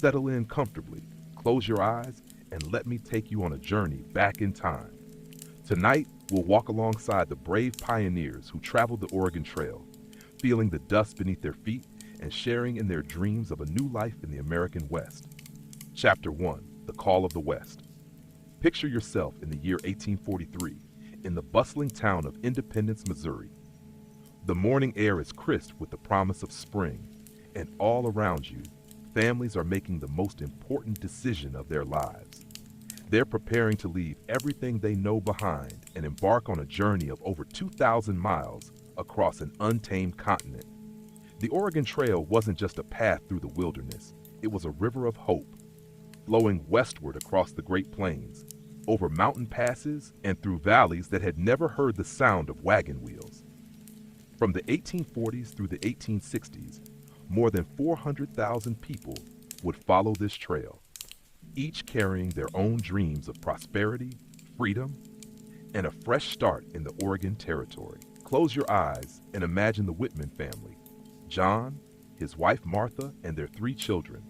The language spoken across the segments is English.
Settle in comfortably, close your eyes, and let me take you on a journey back in time. Tonight, we'll walk alongside the brave pioneers who traveled the Oregon Trail, feeling the dust beneath their feet and sharing in their dreams of a new life in the American West. Chapter 1: The Call of the West. Picture yourself in the year 1843, in the bustling town of Independence, Missouri. The morning air is crisp with the promise of spring, and all around you, families are making the most important decision of their lives. They're preparing to leave everything they know behind and embark on a journey of over 2,000 miles across an untamed continent. The Oregon Trail wasn't just a path through the wilderness, it was a river of hope, flowing westward across the Great Plains, over mountain passes and through valleys that had never heard the sound of wagon wheels. From the 1840s through the 1860s, more than 400,000 people would follow this trail, each carrying their own dreams of prosperity, freedom, and a fresh start in the Oregon Territory. Close your eyes and imagine the Whitman family, John, his wife Martha, and their 3 children,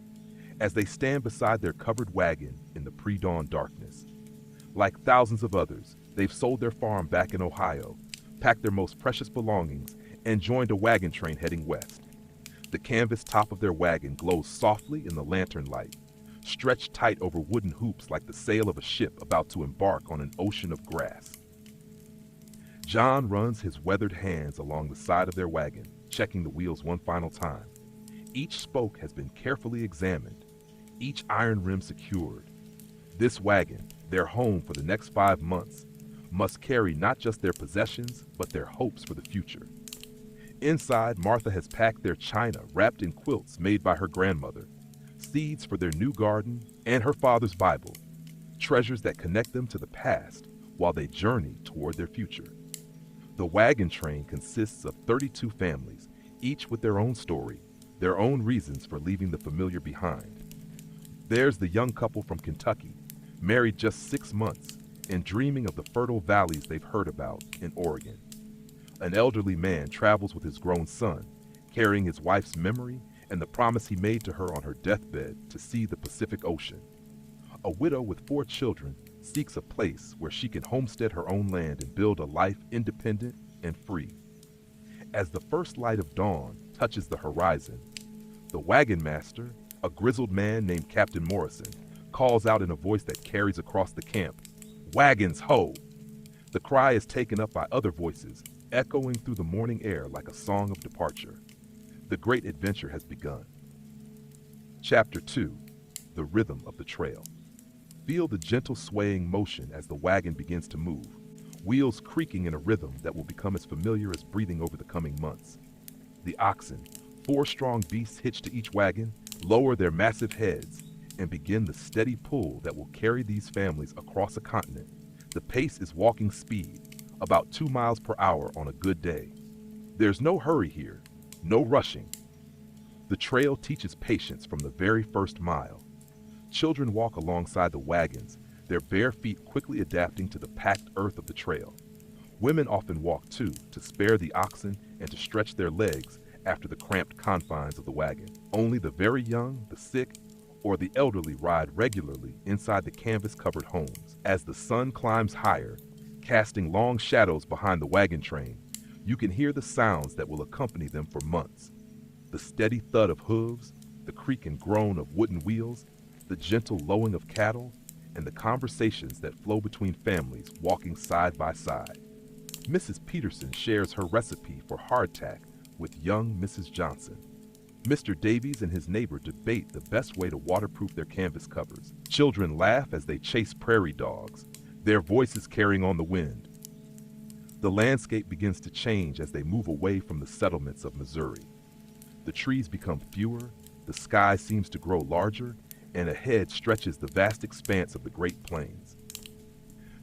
as they stand beside their covered wagon in the pre-dawn darkness. Like thousands of others, they've sold their farm back in Ohio, packed their most precious belongings, and joined a wagon train heading west. The canvas top of their wagon glows softly in the lantern light, stretched tight over wooden hoops like the sail of a ship about to embark on an ocean of grass. John runs his weathered hands along the side of their wagon, checking the wheels one final time. Each spoke has been carefully examined, each iron rim secured. This wagon, their home for the next 5 months, must carry not just their possessions, but their hopes for the future. Inside, Martha has packed their china wrapped in quilts made by her grandmother, seeds for their new garden, and her father's Bible, treasures that connect them to the past while they journey toward their future. The wagon train consists of 32 families, each with their own story, their own reasons for leaving the familiar behind. There's the young couple from Kentucky, married just 6 months and dreaming of the fertile valleys they've heard about in Oregon. An elderly man travels with his grown son, carrying his wife's memory and the promise he made to her on her deathbed to see the Pacific Ocean. A widow with 4 children seeks a place where she can homestead her own land and build a life independent and free. As the first light of dawn touches the horizon, the wagon master, a grizzled man named Captain Morrison, calls out in a voice that carries across the camp, "Wagons, ho!" The cry is taken up by other voices, echoing through the morning air like a song of departure. The great adventure has begun. Chapter 2: The Rhythm of the Trail. Feel the gentle swaying motion as the wagon begins to move, wheels creaking in a rhythm that will become as familiar as breathing over the coming months. The oxen, 4 strong beasts hitched to each wagon, lower their massive heads and begin the steady pull that will carry these families across a continent. The pace is walking speed, about 2 miles per hour on a good day. There's no hurry here, no rushing. The trail teaches patience from the very first mile. Children walk alongside the wagons, their bare feet quickly adapting to the packed earth of the trail. Women often walk too, to spare the oxen and to stretch their legs after the cramped confines of the wagon. Only the very young, the sick, or the elderly ride regularly inside the canvas-covered homes. As the sun climbs higher, casting long shadows behind the wagon train, you can hear the sounds that will accompany them for months. The steady thud of hooves, the creak and groan of wooden wheels, the gentle lowing of cattle, and the conversations that flow between families walking side by side. Mrs. Peterson shares her recipe for hardtack with young Mrs. Johnson. Mr. Davies and his neighbor debate the best way to waterproof their canvas covers. Children laugh as they chase prairie dogs, their voices carrying on the wind. The landscape begins to change as they move away from the settlements of Missouri. The trees become fewer, the sky seems to grow larger, and ahead stretches the vast expanse of the Great Plains.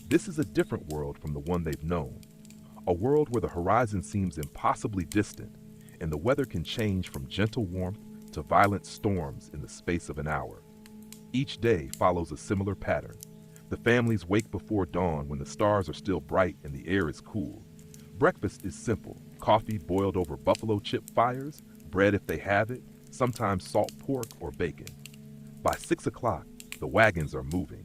This is a different world from the one they've known, a world where the horizon seems impossibly distant, and the weather can change from gentle warmth to violent storms in the space of an hour. Each day follows a similar pattern. The families wake before dawn when the stars are still bright and the air is cool. Breakfast is simple: coffee boiled over buffalo chip fires, bread if they have it, sometimes salt pork or bacon. By 6 o'clock, the wagons are moving.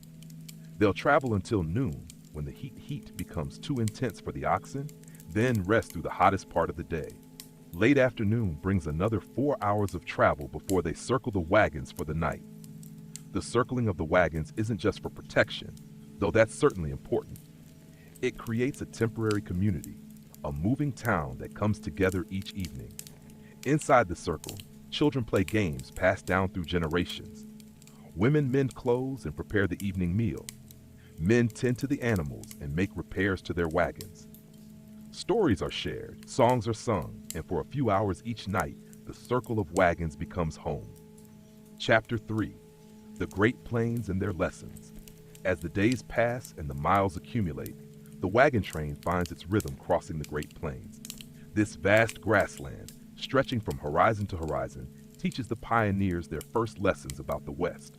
They'll travel until noon when the heat becomes too intense for the oxen, then rest through the hottest part of the day. Late afternoon brings another 4 hours of travel before they circle the wagons for the night. The circling of the wagons isn't just for protection, though that's certainly important. It creates a temporary community, a moving town that comes together each evening. Inside the circle, children play games passed down through generations. Women mend clothes and prepare the evening meal. Men tend to the animals and make repairs to their wagons. Stories are shared, songs are sung, and for a few hours each night, the circle of wagons becomes home. Chapter 3: The Great Plains and Their Lessons. As the days pass and the miles accumulate, the wagon train finds its rhythm crossing the Great Plains. This vast grassland, stretching from horizon to horizon, teaches the pioneers their first lessons about the West.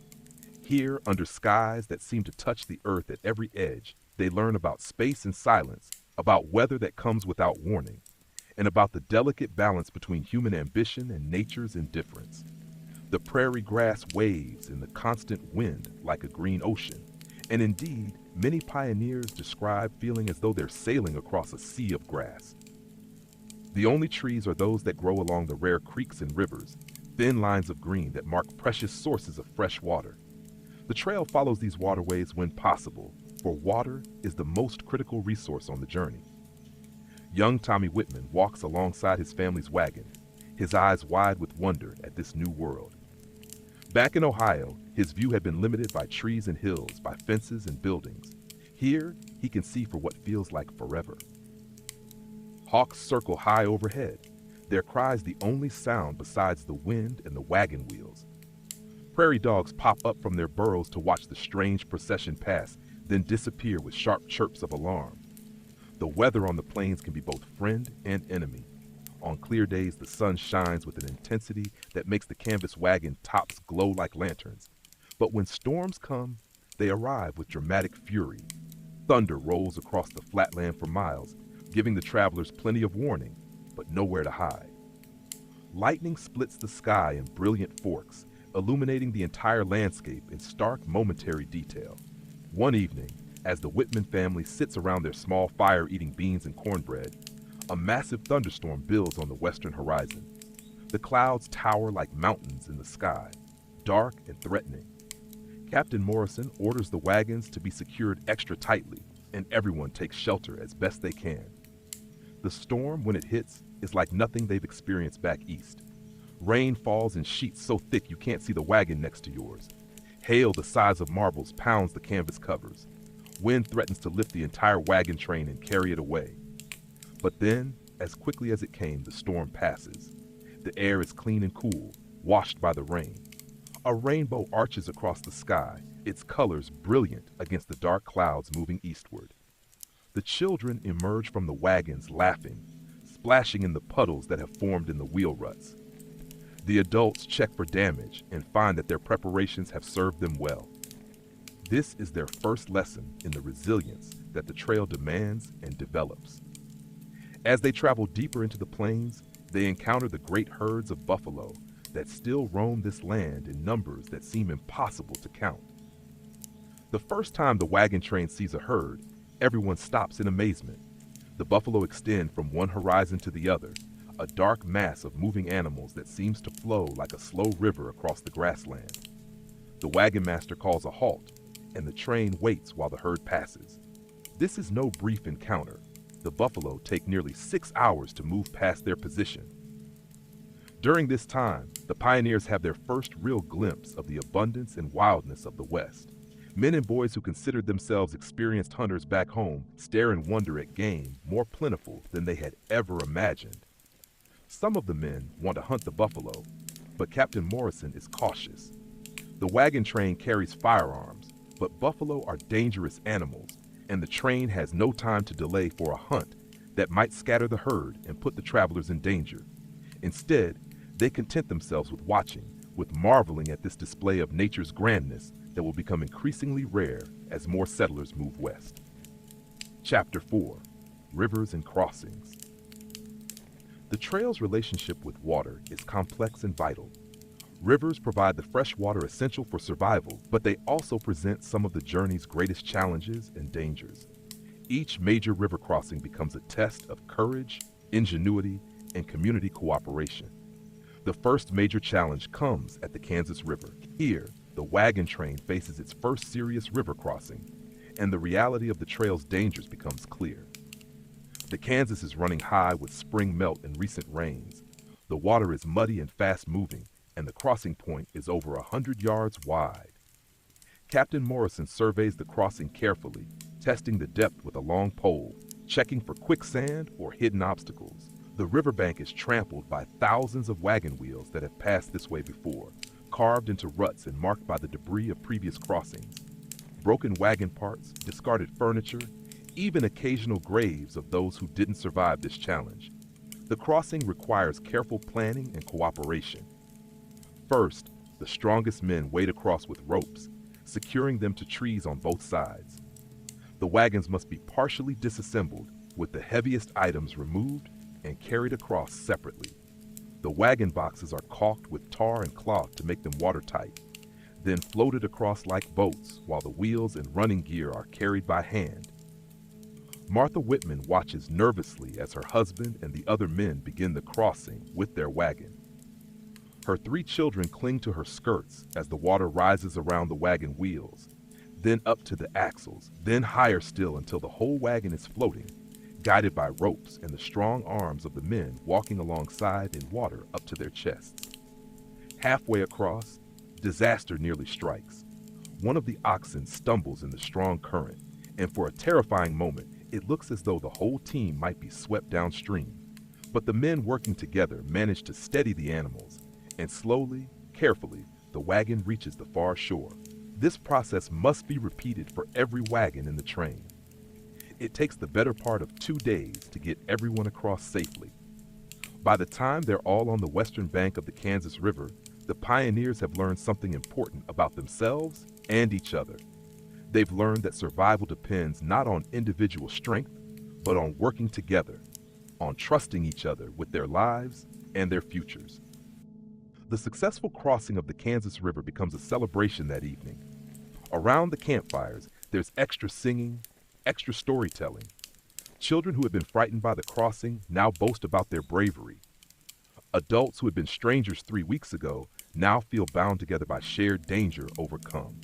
Here, under skies that seem to touch the earth at every edge, they learn about space and silence, about weather that comes without warning, and about the delicate balance between human ambition and nature's indifference. The prairie grass waves in the constant wind like a green ocean, and indeed, many pioneers describe feeling as though they're sailing across a sea of grass. The only trees are those that grow along the rare creeks and rivers, thin lines of green that mark precious sources of fresh water. The trail follows these waterways when possible, for water is the most critical resource on the journey. Young Tommy Whitman walks alongside his family's wagon, his eyes wide with wonder at this new world. Back in Ohio, his view had been limited by trees and hills, by fences and buildings. Here, he can see for what feels like forever. Hawks circle high overhead, their cries the only sound besides the wind and the wagon wheels. Prairie dogs pop up from their burrows to watch the strange procession pass, then disappear with sharp chirps of alarm. The weather on the plains can be both friend and enemy. On clear days, the sun shines with an intensity that makes the canvas wagon tops glow like lanterns. But when storms come, they arrive with dramatic fury. Thunder rolls across the flatland for miles, giving the travelers plenty of warning, but nowhere to hide. Lightning splits the sky in brilliant forks, illuminating the entire landscape in stark momentary detail. One evening, as the Whitman family sits around their small fire eating beans and cornbread, a massive thunderstorm builds on the western horizon. The clouds tower like mountains in the sky, dark and threatening. Captain Morrison orders the wagons to be secured extra tightly, and everyone takes shelter as best they can. The storm, when it hits, is like nothing they've experienced back east. Rain falls in sheets so thick you can't see the wagon next to yours. Hail the size of marbles pounds the canvas covers. Wind threatens to lift the entire wagon train and carry it away. But then, as quickly as it came, the storm passes. The air is clean and cool, washed by the rain. A rainbow arches across the sky, its colors brilliant against the dark clouds moving eastward. The children emerge from the wagons laughing, splashing in the puddles that have formed in the wheel ruts. The adults check for damage and find that their preparations have served them well. This is their first lesson in the resilience that the trail demands and develops. As they travel deeper into the plains, they encounter the great herds of buffalo that still roam this land in numbers that seem impossible to count. The first time the wagon train sees a herd, everyone stops in amazement. The buffalo extend from one horizon to the other, a dark mass of moving animals that seems to flow like a slow river across the grassland. The wagon master calls a halt, and the train waits while the herd passes. This is no brief encounter. The buffalo take nearly 6 hours to move past their position. During this time, the pioneers have their first real glimpse of the abundance and wildness of the West. Men and boys who considered themselves experienced hunters back home stare in wonder at game more plentiful than they had ever imagined. Some of the men want to hunt the buffalo, but Captain Morrison is cautious. The wagon train carries firearms, but buffalo are dangerous animals, and the train has no time to delay for a hunt that might scatter the herd and put the travelers in danger. Instead, they content themselves with watching, with marveling at this display of nature's grandness that will become increasingly rare as more settlers move west. Chapter 4: Rivers and Crossings. The trail's relationship with water is complex and vital. Rivers provide the fresh water essential for survival, but they also present some of the journey's greatest challenges and dangers. Each major river crossing becomes a test of courage, ingenuity, and community cooperation. The first major challenge comes at the Kansas River. Here, the wagon train faces its first serious river crossing, and the reality of the trail's dangers becomes clear. The Kansas is running high with spring melt and recent rains. The water is muddy and fast-moving, and the crossing point is over 100 yards wide. Captain Morrison surveys the crossing carefully, testing the depth with a long pole, checking for quicksand or hidden obstacles. The riverbank is trampled by thousands of wagon wheels that have passed this way before, carved into ruts and marked by the debris of previous crossings. Broken wagon parts, discarded furniture, even occasional graves of those who didn't survive this challenge. The crossing requires careful planning and cooperation. First, the strongest men wade across with ropes, securing them to trees on both sides. The wagons must be partially disassembled, with the heaviest items removed and carried across separately. The wagon boxes are caulked with tar and cloth to make them watertight, then floated across like boats while the wheels and running gear are carried by hand. Martha Whitman watches nervously as her husband and the other men begin the crossing with their wagon. Her 3 children cling to her skirts as the water rises around the wagon wheels, then up to the axles, then higher still until the whole wagon is floating, guided by ropes and the strong arms of the men walking alongside in water up to their chests. Halfway across, disaster nearly strikes. One of the oxen stumbles in the strong current, and for a terrifying moment, it looks as though the whole team might be swept downstream. But the men working together manage to steady the animals, and slowly, carefully, the wagon reaches the far shore. This process must be repeated for every wagon in the train. It takes the better part of 2 days to get everyone across safely. By the time they're all on the western bank of the Kansas River, the pioneers have learned something important about themselves and each other. They've learned that survival depends not on individual strength, but on working together, on trusting each other with their lives and their futures. The successful crossing of the Kansas River becomes a celebration that evening. Around the campfires, there's extra singing, extra storytelling. Children who had been frightened by the crossing now boast about their bravery. Adults who had been strangers 3 weeks ago now feel bound together by shared danger overcome.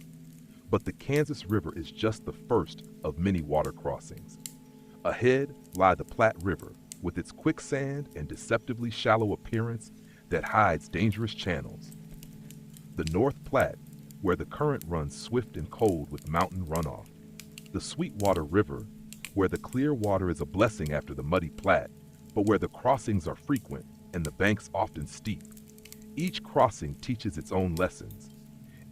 But the Kansas River is just the first of many water crossings. Ahead lie the Platte River, with its quicksand and deceptively shallow appearance that hides dangerous channels. The North Platte, where the current runs swift and cold with mountain runoff. The Sweetwater River, where the clear water is a blessing after the muddy Platte, but where the crossings are frequent and the banks often steep. Each crossing teaches its own lessons.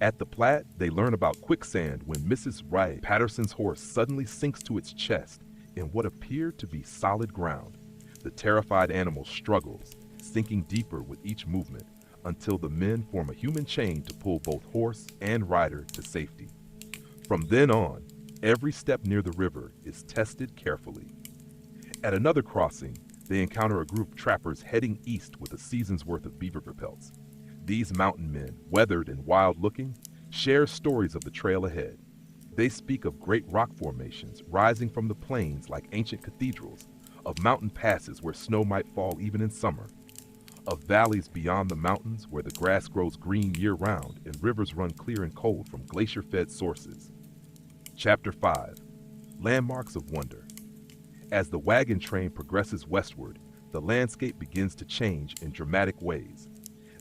At the Platte, they learn about quicksand when Mrs. Wright Patterson's horse suddenly sinks to its chest in what appeared to be solid ground. The terrified animal struggles, sinking deeper with each movement, until the men form a human chain to pull both horse and rider to safety. From then on, every step near the river is tested carefully. At another crossing, they encounter a group of trappers heading east with a season's worth of beaver pelts. These mountain men, weathered and wild-looking, share stories of the trail ahead. They speak of great rock formations rising from the plains like ancient cathedrals, of mountain passes where snow might fall even in summer, of valleys beyond the mountains where the grass grows green year-round and rivers run clear and cold from glacier-fed sources. Chapter 5. Landmarks of Wonder. As the wagon train progresses westward, the landscape begins to change in dramatic ways.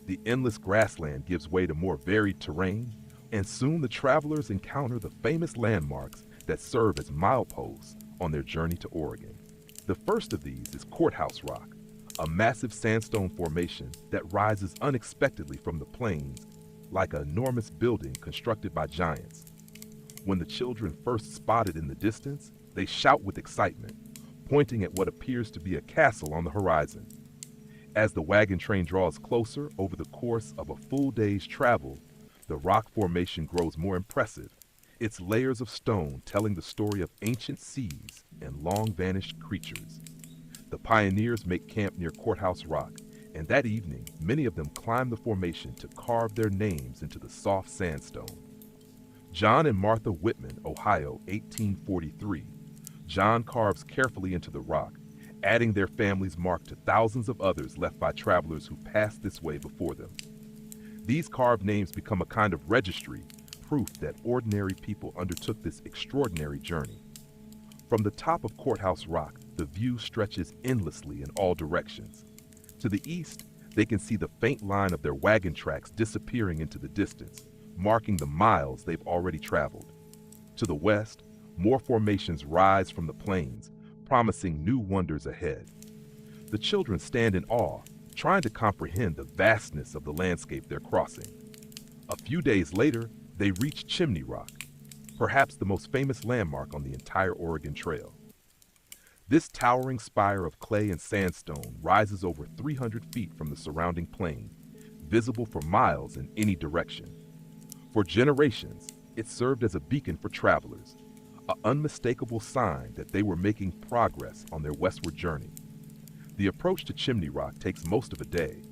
The endless grassland gives way to more varied terrain, and soon the travelers encounter the famous landmarks that serve as mileposts on their journey to Oregon. The first of these is Courthouse Rock, a massive sandstone formation that rises unexpectedly from the plains like an enormous building constructed by giants. When the children first spot it in the distance, they shout with excitement, pointing at what appears to be a castle on the horizon. As the wagon train draws closer over the course of a full day's travel, the rock formation grows more impressive, its layers of stone telling the story of ancient seas and long-vanished creatures. The pioneers make camp near Courthouse Rock, and that evening, many of them climbed the formation to carve their names into the soft sandstone. John and Martha Whitman, Ohio, 1843. John carves carefully into the rock, adding their family's mark to thousands of others left by travelers who passed this way before them. These carved names become a kind of registry, proof that ordinary people undertook this extraordinary journey. From the top of Courthouse Rock, the view stretches endlessly in all directions. To the east, they can see the faint line of their wagon tracks disappearing into the distance, marking the miles they've already traveled. To the west, more formations rise from the plains, promising new wonders ahead. The children stand in awe, trying to comprehend the vastness of the landscape they're crossing. A few days later, they reach Chimney Rock, perhaps the most famous landmark on the entire Oregon Trail. This towering spire of clay and sandstone rises over 300 feet from the surrounding plain, visible for miles in any direction. For generations, it served as a beacon for travelers, an unmistakable sign that they were making progress on their westward journey. The approach to Chimney Rock takes most of a day,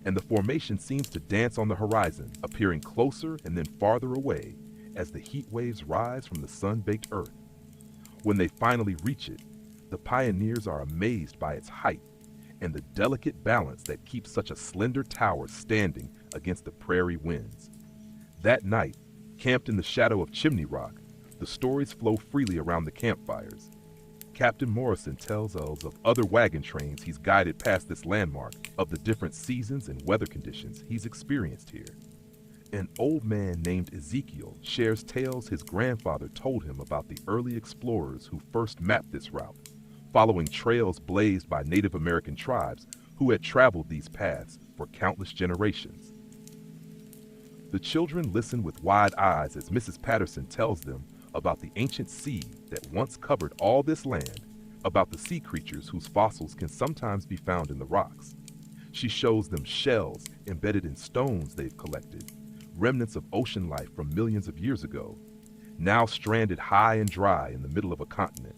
and the formation seems to dance on the horizon, appearing closer and then farther away as the heat waves rise from the sun-baked earth. When they finally reach it, the pioneers are amazed by its height and the delicate balance that keeps such a slender tower standing against the prairie winds. That night, camped in the shadow of Chimney Rock, the stories flow freely around the campfires. Captain Morrison tells us of other wagon trains he's guided past this landmark, of the different seasons and weather conditions he's experienced here. An old man named Ezekiel shares tales his grandfather told him about the early explorers who first mapped this route, following trails blazed by Native American tribes who had traveled these paths for countless generations. The children listen with wide eyes as Mrs. Patterson tells them about the ancient sea that once covered all this land, about the sea creatures whose fossils can sometimes be found in the rocks. She shows them shells embedded in stones they've collected, remnants of ocean life from millions of years ago, now stranded high and dry in the middle of a continent.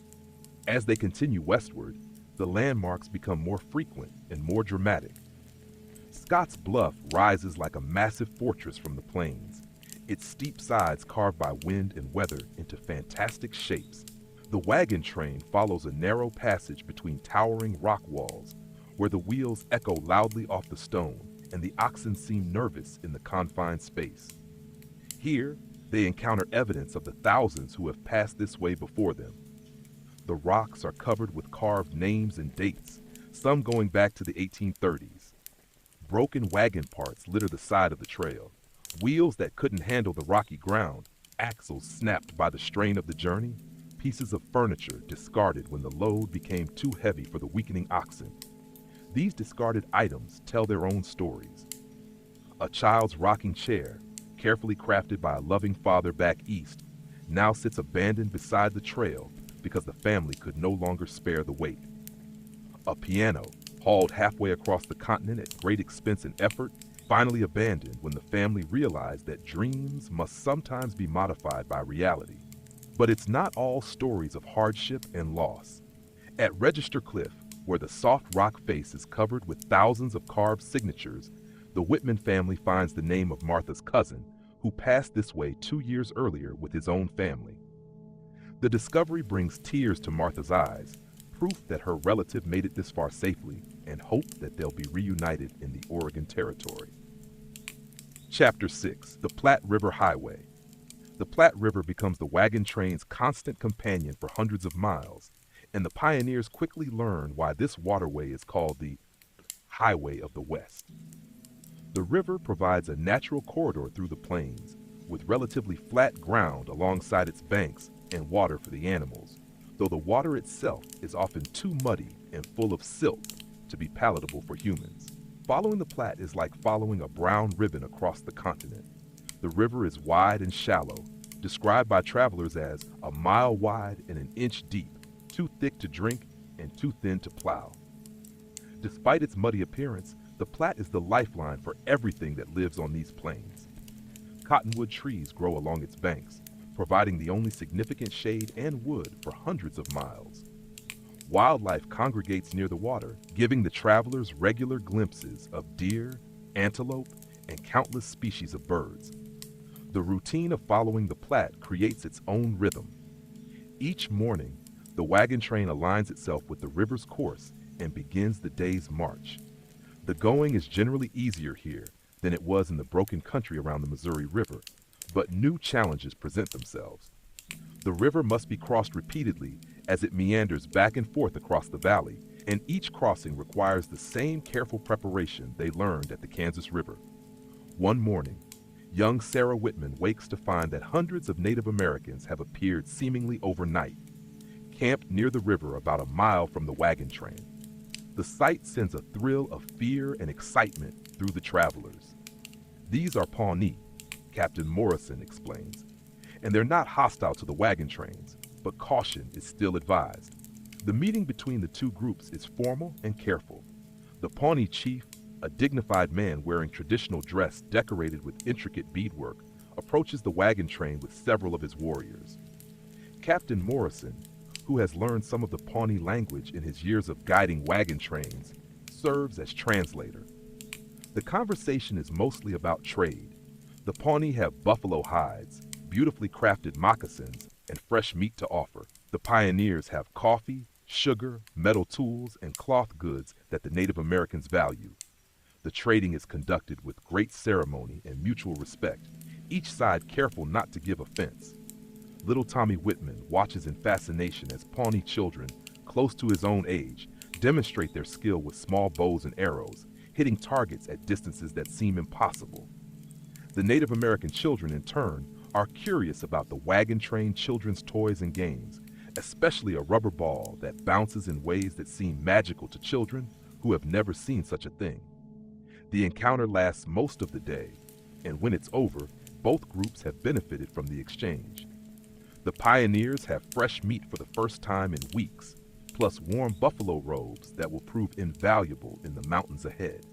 As they continue westward, the landmarks become more frequent and more dramatic. Scott's Bluff rises like a massive fortress from the plains, its steep sides carved by wind and weather into fantastic shapes. The wagon train follows a narrow passage between towering rock walls, where the wheels echo loudly off the stone and the oxen seem nervous in the confined space. Here, they encounter evidence of the thousands who have passed this way before them. The rocks are covered with carved names and dates, some going back to the 1830s. Broken wagon parts litter the side of the trail, wheels that couldn't handle the rocky ground, axles snapped by the strain of the journey, pieces of furniture discarded when the load became too heavy for the weakening oxen. These discarded items tell their own stories. A child's rocking chair, carefully crafted by a loving father back east, now sits abandoned beside the trail because the family could no longer spare the weight. A piano, hauled halfway across the continent at great expense and effort, finally abandoned when the family realized that dreams must sometimes be modified by reality. But it's not all stories of hardship and loss. At Register Cliff, where the soft rock face is covered with thousands of carved signatures, the Whitman family finds the name of Martha's cousin, who passed this way 2 years earlier with his own family. The discovery brings tears to Martha's eyes, proof that her relative made it this far safely, and hope that they'll be reunited in the Oregon Territory. Chapter 6. The Platte River Highway. The Platte River becomes the wagon train's constant companion for hundreds of miles, and the pioneers quickly learn why this waterway is called the Highway of the West. The river provides a natural corridor through the plains, with relatively flat ground alongside its banks and water for the animals, though the water itself is often too muddy and full of silt to be palatable for humans. Following the Platte is like following a brown ribbon across the continent. The river is wide and shallow, described by travelers as a mile wide and an inch deep, too thick to drink and too thin to plow. Despite its muddy appearance, the Platte is the lifeline for everything that lives on these plains. Cottonwood trees grow along its banks, providing the only significant shade and wood for hundreds of miles. Wildlife congregates near the water, giving the travelers regular glimpses of deer, antelope, and countless species of birds. The routine of following the Platte creates its own rhythm. Each morning, the wagon train aligns itself with the river's course and begins the day's march. The going is generally easier here than it was in the broken country around the Missouri River, but new challenges present themselves. The river must be crossed repeatedly as it meanders back and forth across the valley, and each crossing requires the same careful preparation they learned at the Kansas River. One morning, young Sarah Whitman wakes to find that hundreds of Native Americans have appeared seemingly overnight, camped near the river about a mile from the wagon train. The sight sends a thrill of fear and excitement through the travelers. These are Pawnee, Captain Morrison explains, and they're not hostile to the wagon trains, but caution is still advised. The meeting between the two groups is formal and careful. The Pawnee chief, a dignified man wearing traditional dress decorated with intricate beadwork, approaches the wagon train with several of his warriors. Captain Morrison, who has learned some of the Pawnee language in his years of guiding wagon trains, serves as translator. The conversation is mostly about trade. The Pawnee have buffalo hides, beautifully crafted moccasins, and fresh meat to offer. The pioneers have coffee, sugar, metal tools, and cloth goods that the Native Americans value. The trading is conducted with great ceremony and mutual respect, each side careful not to give offense. Little Tommy Whitman watches in fascination as Pawnee children, close to his own age, demonstrate their skill with small bows and arrows, hitting targets at distances that seem impossible. The Native American children, in turn, are curious about the wagon train children's toys and games, especially a rubber ball that bounces in ways that seem magical to children who have never seen such a thing. The encounter lasts most of the day, and when it's over, both groups have benefited from the exchange. The pioneers have fresh meat for the first time in weeks, plus warm buffalo robes that will prove invaluable in the mountains ahead.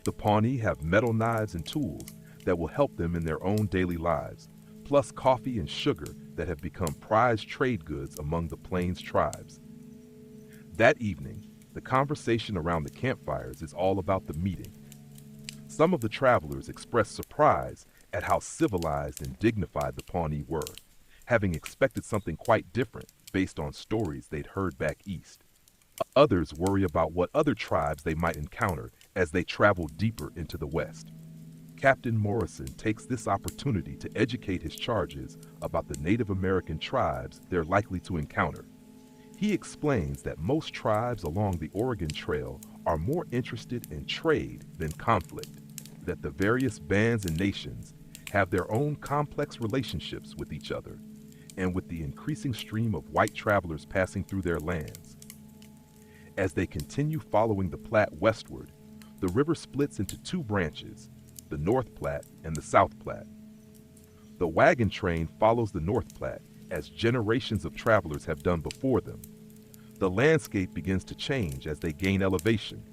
The Pawnee have metal knives and tools that will help them in their own daily lives, plus coffee and sugar that have become prized trade goods among the Plains tribes. That evening, the conversation around the campfires is all about the meeting. Some of the travelers express surprise at how civilized and dignified the Pawnee were, having expected something quite different based on stories they'd heard back east. Others worry about what other tribes they might encounter as they travel deeper into the West. Captain Morrison takes this opportunity to educate his charges about the Native American tribes they're likely to encounter. He explains that most tribes along the Oregon Trail are more interested in trade than conflict, that the various bands and nations have their own complex relationships with each other, and with the increasing stream of white travelers passing through their lands. As they continue following the Platte westward, the river splits into two branches, the North Platte and the South Platte. The wagon train follows the North Platte, as generations of travelers have done before them. The landscape begins to change as they gain elevation.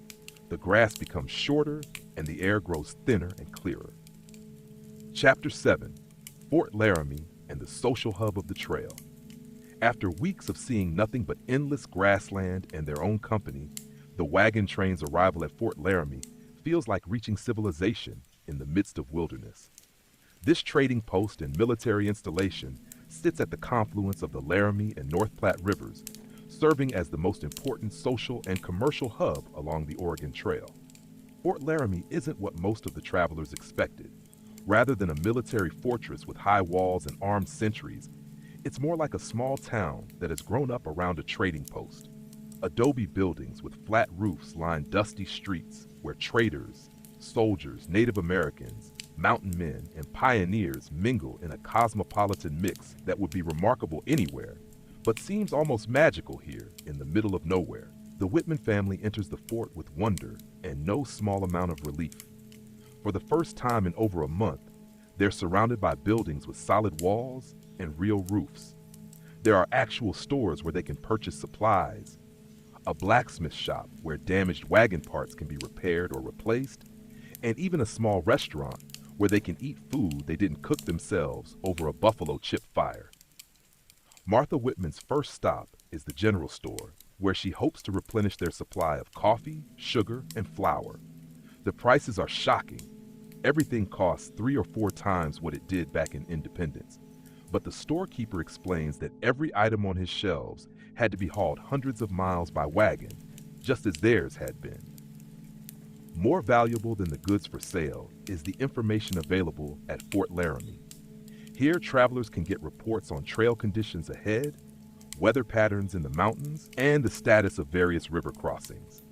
The grass becomes shorter and the air grows thinner and clearer. Chapter 7: Fort Laramie and the social hub of the trail. After weeks of seeing nothing but endless grassland and their own company, the wagon train's arrival at Fort Laramie feels like reaching civilization in the midst of wilderness. This trading post and military installation sits at the confluence of the Laramie and North Platte rivers, serving as the most important social and commercial hub along the Oregon Trail. Fort Laramie isn't what most of the travelers expected. Rather than a military fortress with high walls and armed sentries, it's more like a small town that has grown up around a trading post. Adobe buildings with flat roofs line dusty streets where traders, soldiers, Native Americans, mountain men, and pioneers mingle in a cosmopolitan mix that would be remarkable anywhere, but seems almost magical here in the middle of nowhere. The Whitman family enters the fort with wonder and no small amount of relief. For the first time in over a month, they're surrounded by buildings with solid walls and real roofs. There are actual stores where they can purchase supplies, a blacksmith shop where damaged wagon parts can be repaired or replaced, and even a small restaurant where they can eat food they didn't cook themselves over a buffalo chip fire. Martha Whitman's first stop is the general store, where she hopes to replenish their supply of coffee, sugar, and flour. The prices are shocking. Everything costs 3 or 4 times what it did back in Independence. But the storekeeper explains that every item on his shelves had to be hauled hundreds of miles by wagon, just as theirs had been. More valuable than the goods for sale is the information available at Fort Laramie. Here, travelers can get reports on trail conditions ahead, weather patterns in the mountains, and the status of various river crossings.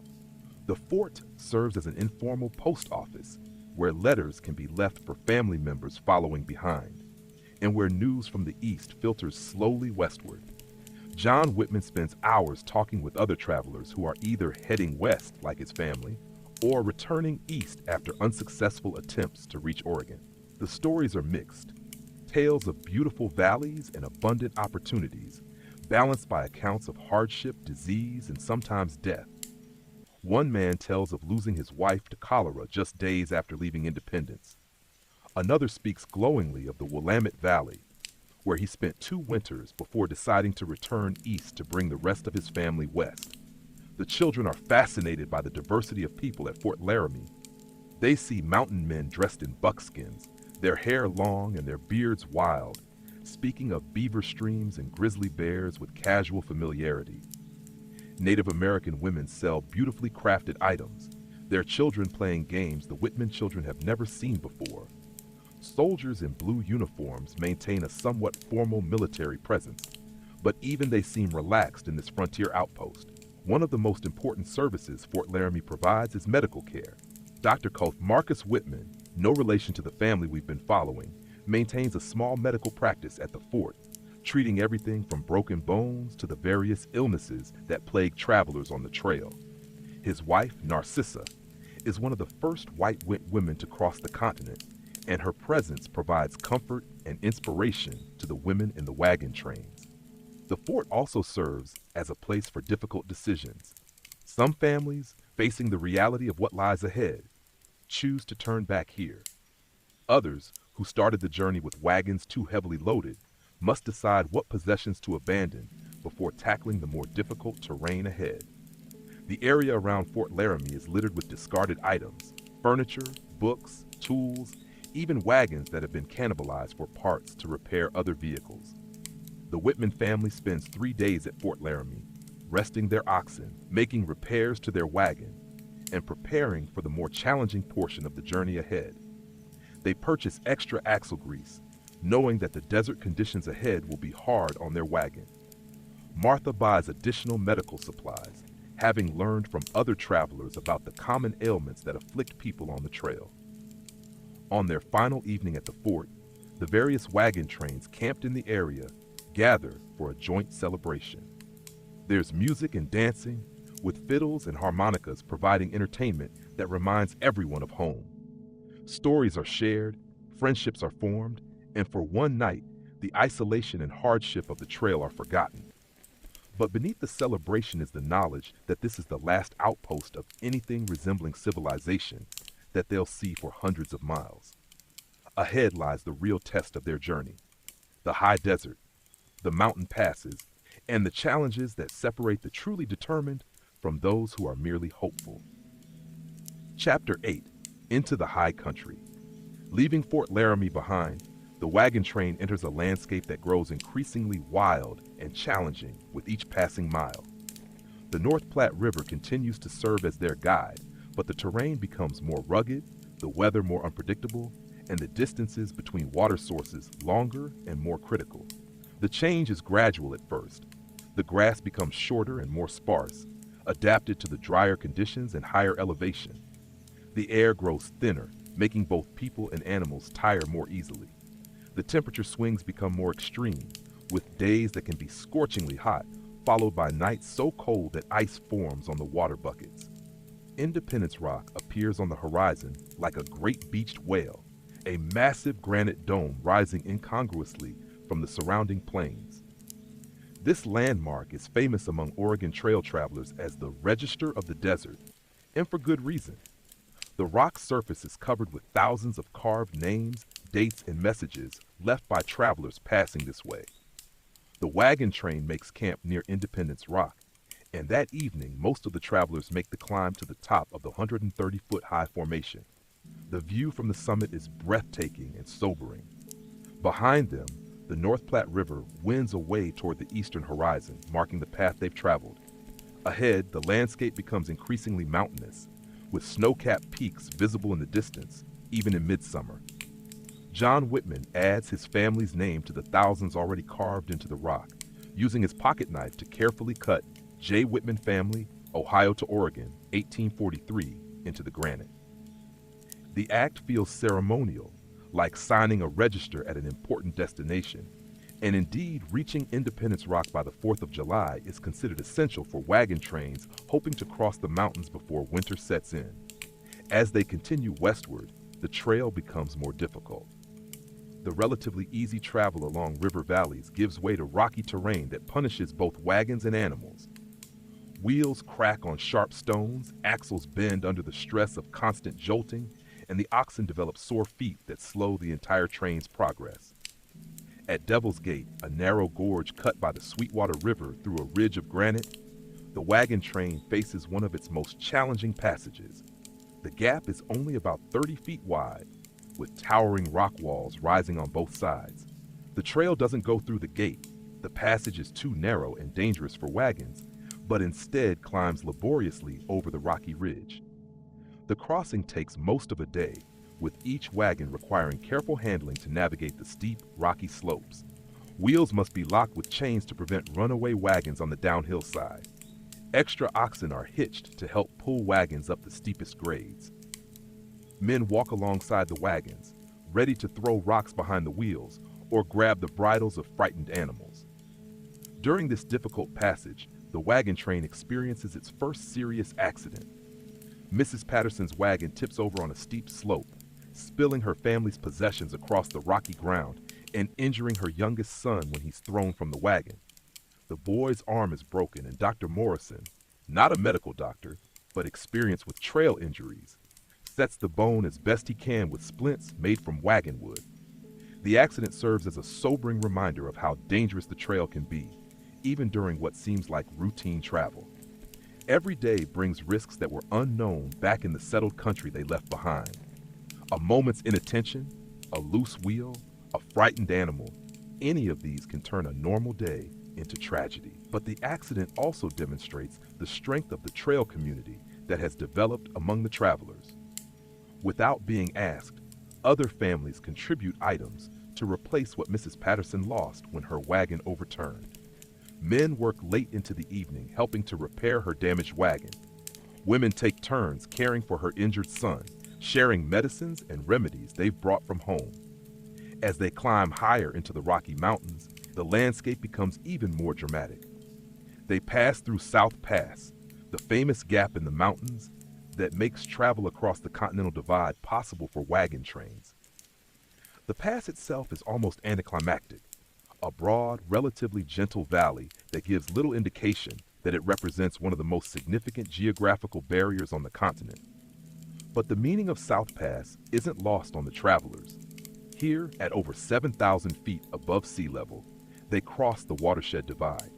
The fort serves as an informal post office where letters can be left for family members following behind, and where news from the east filters slowly westward. John Whitman spends hours talking with other travelers who are either heading west like his family or returning east after unsuccessful attempts to reach Oregon. The stories are mixed, tales of beautiful valleys and abundant opportunities, balanced by accounts of hardship, disease, and sometimes death. One man tells of losing his wife to cholera just days after leaving Independence. Another speaks glowingly of the Willamette Valley, where he spent 2 winters before deciding to return east to bring the rest of his family west. The children are fascinated by the diversity of people at Fort Laramie. They see mountain men dressed in buckskins, their hair long and their beards wild, speaking of beaver streams and grizzly bears with casual familiarity. Native American women sell beautifully crafted items, their children playing games the Whitman children have never seen before. Soldiers in blue uniforms maintain a somewhat formal military presence, but even they seem relaxed in this frontier outpost. One of the most important services Fort Laramie provides is medical care. Dr. Marcus Whitman, no relation to the family we've been following, maintains a small medical practice at the fort, treating everything from broken bones to the various illnesses that plague travelers on the trail. His wife, Narcissa, is one of the first white women to cross the continent, and her presence provides comfort and inspiration to the women in the wagon trains. The fort also serves as a place for difficult decisions. Some families, facing the reality of what lies ahead, choose to turn back here. Others, who started the journey with wagons too heavily loaded, must decide what possessions to abandon before tackling the more difficult terrain ahead. The area around Fort Laramie is littered with discarded items, furniture, books, tools, even wagons that have been cannibalized for parts to repair other vehicles. The Whitman family spends 3 days at Fort Laramie, resting their oxen, making repairs to their wagon, and preparing for the more challenging portion of the journey ahead. They purchase extra axle grease, knowing that the desert conditions ahead will be hard on their wagon. Martha buys additional medical supplies, having learned from other travelers about the common ailments that afflict people on the trail. On their final evening at the fort, the various wagon trains camped in the area gather for a joint celebration. There's music and dancing, with fiddles and harmonicas providing entertainment that reminds everyone of home. Stories are shared, friendships are formed, and for one night, the isolation and hardship of the trail are forgotten. But beneath the celebration is the knowledge that this is the last outpost of anything resembling civilization that they'll see for hundreds of miles. Ahead lies the real test of their journey: the high desert, the mountain passes, and the challenges that separate the truly determined from those who are merely hopeful. Chapter 8: Into the High Country. Leaving Fort Laramie behind, the wagon train enters a landscape that grows increasingly wild and challenging with each passing mile. The North Platte River continues to serve as their guide, but the terrain becomes more rugged, the weather more unpredictable, and the distances between water sources longer and more critical. The change is gradual at first. The grass becomes shorter and more sparse, adapted to the drier conditions and higher elevation. The air grows thinner, making both people and animals tire more easily. The temperature swings become more extreme, with days that can be scorchingly hot, followed by nights so cold that ice forms on the water buckets. Independence Rock appears on the horizon like a great beached whale, a massive granite dome rising incongruously from the surrounding plains. This landmark is famous among Oregon Trail travelers as the Register of the Desert, and for good reason. The rock's surface is covered with thousands of carved names, dates, and messages left by travelers passing this way. The wagon train makes camp near Independence Rock, And that evening, most of the travelers make the climb to the top of the 130-foot high formation. The view from the summit is breathtaking and sobering. Behind them, the North Platte River winds away toward the eastern horizon, marking the path they've traveled. Ahead, the landscape becomes increasingly mountainous, with snow-capped peaks visible in the distance, even in midsummer. John Whitman adds his family's name to the thousands already carved into the rock, using his pocket knife to carefully cut J. Whitman Family, Ohio to Oregon, 1843, into the granite. The act feels ceremonial, like signing a register at an important destination, and indeed, reaching Independence Rock by the 4th of July is considered essential for wagon trains hoping to cross the mountains before winter sets in. As they continue westward, the trail becomes more difficult. The relatively easy travel along river valleys gives way to rocky terrain that punishes both wagons and animals. Wheels crack on sharp stones, axles bend under the stress of constant jolting, and the oxen develop sore feet that slow the entire train's progress. At Devil's Gate, a narrow gorge cut by the Sweetwater River through a ridge of granite, the wagon train faces one of its most challenging passages. The gap is only about 30 feet wide, with towering rock walls rising on both sides. The trail doesn't go through the gate. The passage is too narrow and dangerous for wagons, but instead climbs laboriously over the rocky ridge. The crossing takes most of a day, with each wagon requiring careful handling to navigate the steep, rocky slopes. Wheels must be locked with chains to prevent runaway wagons on the downhill side. Extra oxen are hitched to help pull wagons up the steepest grades. Men walk alongside the wagons, ready to throw rocks behind the wheels or grab the bridles of frightened animals. During this difficult passage, the wagon train experiences its first serious accident. Mrs. Patterson's wagon tips over on a steep slope, spilling her family's possessions across the rocky ground and injuring her youngest son when he's thrown from the wagon. The boy's arm is broken, and Dr. Morrison, not a medical doctor, but experienced with trail injuries, sets the bone as best he can with splints made from wagon wood. The accident serves as a sobering reminder of how dangerous the trail can be, even during what seems like routine travel. Every day brings risks that were unknown back in the settled country they left behind. A moment's inattention, a loose wheel, a frightened animal, any of these can turn a normal day into tragedy. But the accident also demonstrates the strength of the trail community that has developed among the travelers. Without being asked, other families contribute items to replace what Mrs. Patterson lost when her wagon overturned. Men work late into the evening helping to repair her damaged wagon. Women take turns caring for her injured son, sharing medicines and remedies they've brought from home. As they climb higher into the Rocky Mountains, the landscape becomes even more dramatic. They pass through South Pass, the famous gap in the mountains that makes travel across the Continental Divide possible for wagon trains. The pass itself is almost anticlimactic, a broad, relatively gentle valley that gives little indication that it represents one of the most significant geographical barriers on the continent. But the meaning of South Pass isn't lost on the travelers. Here, at over 7,000 feet above sea level, they cross the watershed divide.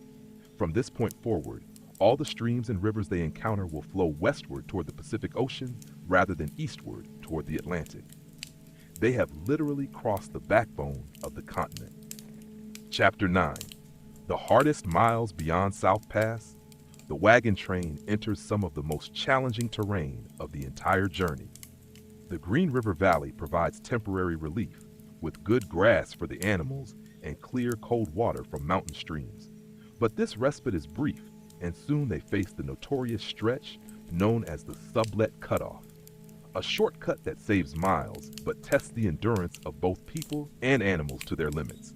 From this point forward, all the streams and rivers they encounter will flow westward toward the Pacific Ocean rather than eastward toward the Atlantic. They have literally crossed the backbone of the continent. Chapter 9. The hardest miles beyond South Pass, the wagon train enters some of the most challenging terrain of the entire journey. The Green River Valley provides temporary relief, with good grass for the animals and clear, cold water from mountain streams. But this respite is brief, and soon they face the notorious stretch known as the Sublet Cutoff, a shortcut that saves miles but tests the endurance of both people and animals to their limits.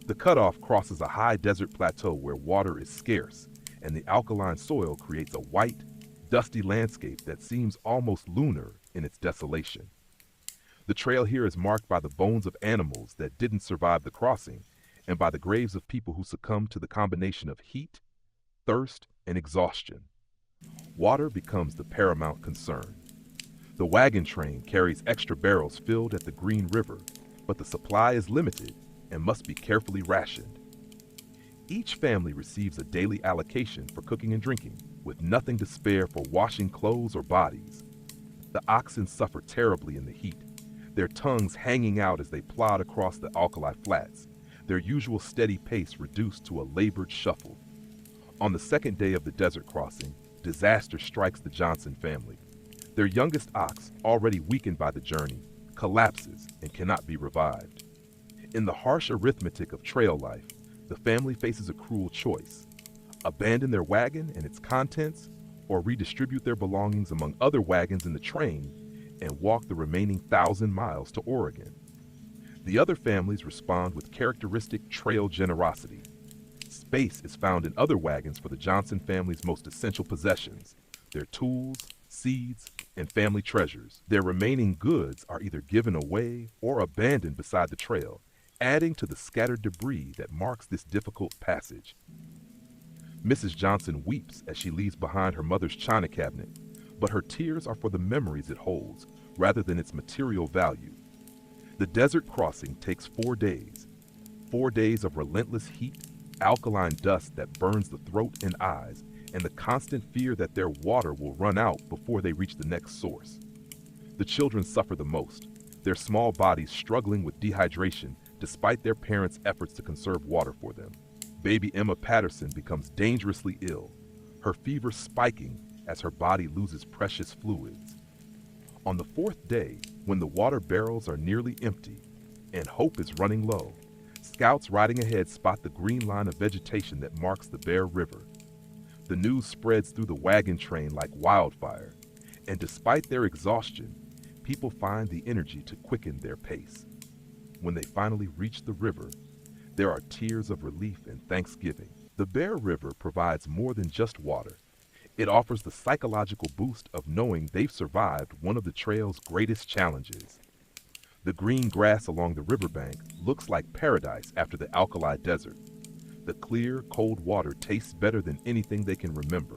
The cutoff crosses a high desert plateau where water is scarce, and the alkaline soil creates a white, dusty landscape that seems almost lunar in its desolation. The trail here is marked by the bones of animals that didn't survive the crossing, and by the graves of people who succumbed to the combination of heat, thirst, and exhaustion. Water becomes the paramount concern. The wagon train carries extra barrels filled at the Green River, but the supply is limited and must be carefully rationed. Each family receives a daily allocation for cooking and drinking, with nothing to spare for washing clothes or bodies. The oxen suffer terribly in the heat, their tongues hanging out as they plod across the alkali flats, their usual steady pace reduced to a labored shuffle. On the second day of the desert crossing, disaster strikes the Johnson family. Their youngest ox, already weakened by the journey, collapses and cannot be revived. In the harsh arithmetic of trail life, the family faces a cruel choice: abandon their wagon and its contents, or redistribute their belongings among other wagons in the train and walk the remaining 1,000 miles to Oregon. The other families respond with characteristic trail generosity. Space is found in other wagons for the Johnson family's most essential possessions: their tools, seeds, and family treasures. Their remaining goods are either given away or abandoned beside the trail, adding to the scattered debris that marks this difficult passage. Mrs. Johnson weeps as she leaves behind her mother's china cabinet, but her tears are for the memories it holds, rather than its material value. The desert crossing takes 4 days. 4 days of relentless heat, alkaline dust that burns the throat and eyes, and the constant fear that their water will run out before they reach the next source. The children suffer the most, their small bodies struggling with dehydration despite their parents' efforts to conserve water for them. Baby Emma Patterson becomes dangerously ill, her fever spiking as her body loses precious fluids. On the 4th day, when the water barrels are nearly empty and hope is running low, scouts riding ahead spot the green line of vegetation that marks the Bear River. The news spreads through the wagon train like wildfire, and despite their exhaustion, people find the energy to quicken their pace. When they finally reach the river, there are tears of relief and thanksgiving. The Bear River provides more than just water. It offers the psychological boost of knowing they've survived one of the trail's greatest challenges. The green grass along the riverbank looks like paradise after the alkali desert. The clear, cold water tastes better than anything they can remember.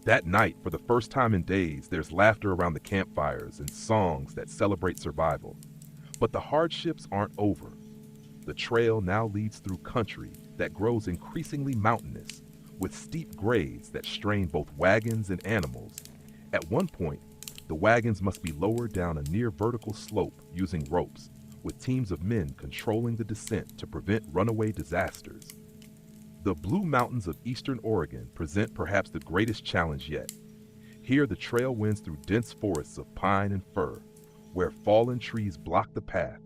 That night, for the first time in days, there's laughter around the campfires and songs that celebrate survival. But the hardships aren't over. The trail now leads through country that grows increasingly mountainous, with steep grades that strain both wagons and animals. At one point, the wagons must be lowered down a near vertical slope using ropes, with teams of men controlling the descent to prevent runaway disasters. The Blue Mountains of eastern Oregon present perhaps the greatest challenge yet. Here the trail winds through dense forests of pine and fir, where fallen trees block the path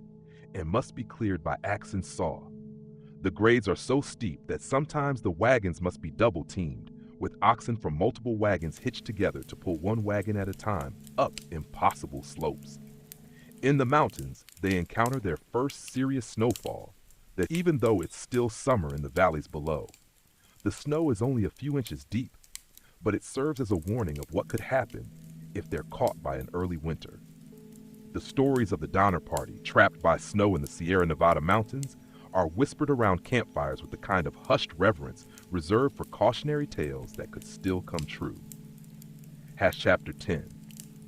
and must be cleared by axe and saw. The grades are so steep that sometimes the wagons must be double-teamed, with oxen from multiple wagons hitched together to pull one wagon at a time up impossible slopes. In the mountains, they encounter their first serious snowfall, that even though it's still summer in the valleys below. The snow is only a few inches deep, but it serves as a warning of what could happen if they're caught by an early winter. The stories of the Donner Party trapped by snow in the Sierra Nevada mountains are whispered around campfires with the kind of hushed reverence reserved for cautionary tales that could still come true. Chapter 10,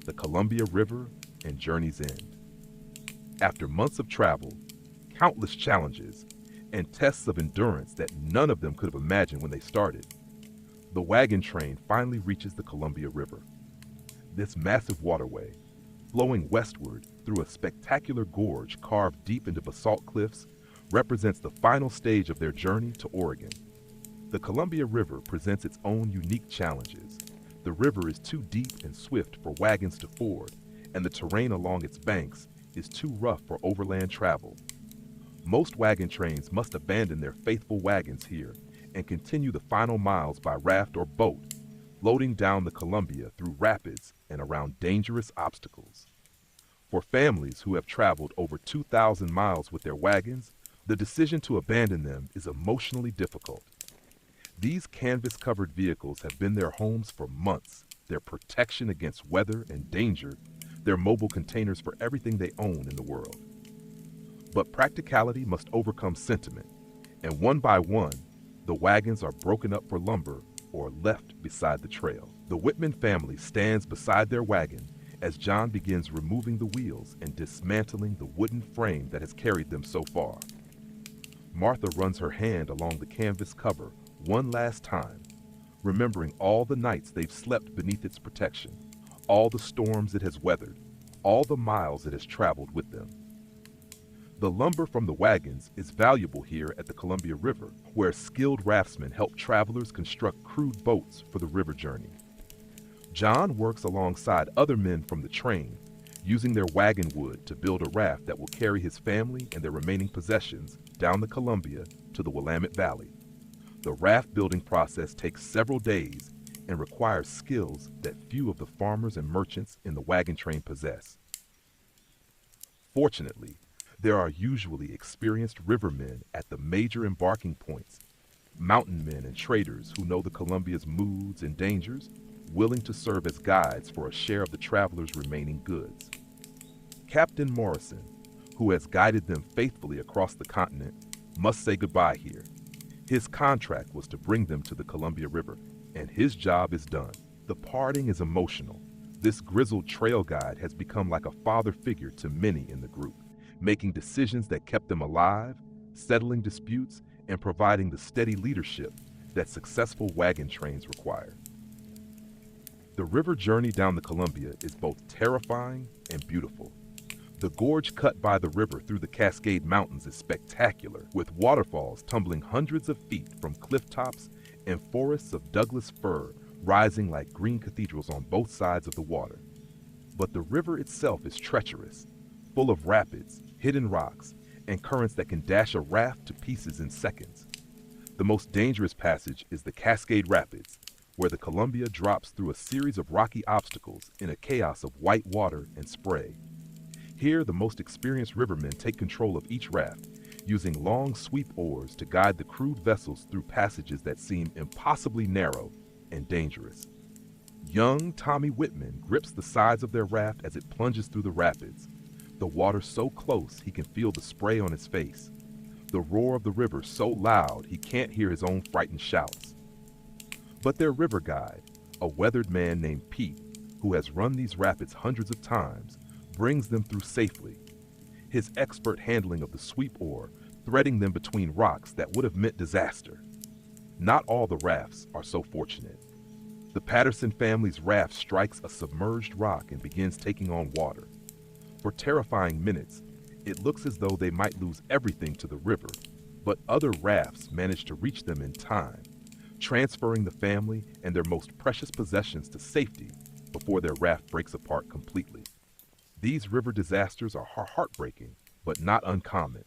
The Columbia River and Journey's End. After months of travel, countless challenges, and tests of endurance that none of them could have imagined when they started, the wagon train finally reaches the Columbia River. This massive waterway, flowing westward through a spectacular gorge carved deep into basalt cliffs, represents the final stage of their journey to Oregon. The Columbia River presents its own unique challenges. The river is too deep and swift for wagons to ford, and the terrain along its banks is too rough for overland travel. Most wagon trains must abandon their faithful wagons here and continue the final miles by raft or boat, floating down the Columbia through rapids and around dangerous obstacles. For families who have traveled over 2,000 miles with their wagons, the decision to abandon them is emotionally difficult. These canvas-covered vehicles have been their homes for months, their protection against weather and danger, their mobile containers for everything they own in the world. But practicality must overcome sentiment, and one by one, the wagons are broken up for lumber or left beside the trail. The Whitman family stands beside their wagon as John begins removing the wheels and dismantling the wooden frame that has carried them so far. Martha runs her hand along the canvas cover one last time, remembering all the nights they've slept beneath its protection, all the storms it has weathered, all the miles it has traveled with them. The lumber from the wagons is valuable here at the Columbia River, where skilled raftsmen help travelers construct crude boats for the river journey. John works alongside other men from the train, using their wagon wood to build a raft that will carry his family and their remaining possessions down the Columbia to the Willamette Valley. The raft building process takes several days and requires skills that few of the farmers and merchants in the wagon train possess. Fortunately, there are usually experienced rivermen at the major embarking points, mountain men and traders who know the Columbia's moods and dangers, willing to serve as guides for a share of the travelers' remaining goods. Captain Morrison, who has guided them faithfully across the continent, must say goodbye here. His contract was to bring them to the Columbia River, and his job is done. The parting is emotional. This grizzled trail guide has become like a father figure to many in the group, making decisions that kept them alive, settling disputes, and providing the steady leadership that successful wagon trains require. The river journey down the Columbia is both terrifying and beautiful. The gorge cut by the river through the Cascade Mountains is spectacular, with waterfalls tumbling hundreds of feet from cliff tops and forests of Douglas fir rising like green cathedrals on both sides of the water. But the river itself is treacherous, full of rapids, hidden rocks, and currents that can dash a raft to pieces in seconds. The most dangerous passage is the Cascade Rapids, where the Columbia drops through a series of rocky obstacles in a chaos of white water and spray. Here, the most experienced rivermen take control of each raft, using long sweep oars to guide the crewed vessels through passages that seem impossibly narrow and dangerous. Young Tommy Whitman grips the sides of their raft as it plunges through the rapids, the water so close he can feel the spray on his face, the roar of the river so loud he can't hear his own frightened shouts. But their river guide, a weathered man named Pete, who has run these rapids hundreds of times, brings them through safely. His expert handling of the sweep oar threading them between rocks that would have meant disaster. Not all the rafts are so fortunate. The Patterson family's raft strikes a submerged rock and begins taking on water. For terrifying minutes, it looks as though they might lose everything to the river, but other rafts manage to reach them in time, transferring the family and their most precious possessions to safety before their raft breaks apart completely. These river disasters are heartbreaking, but not uncommon.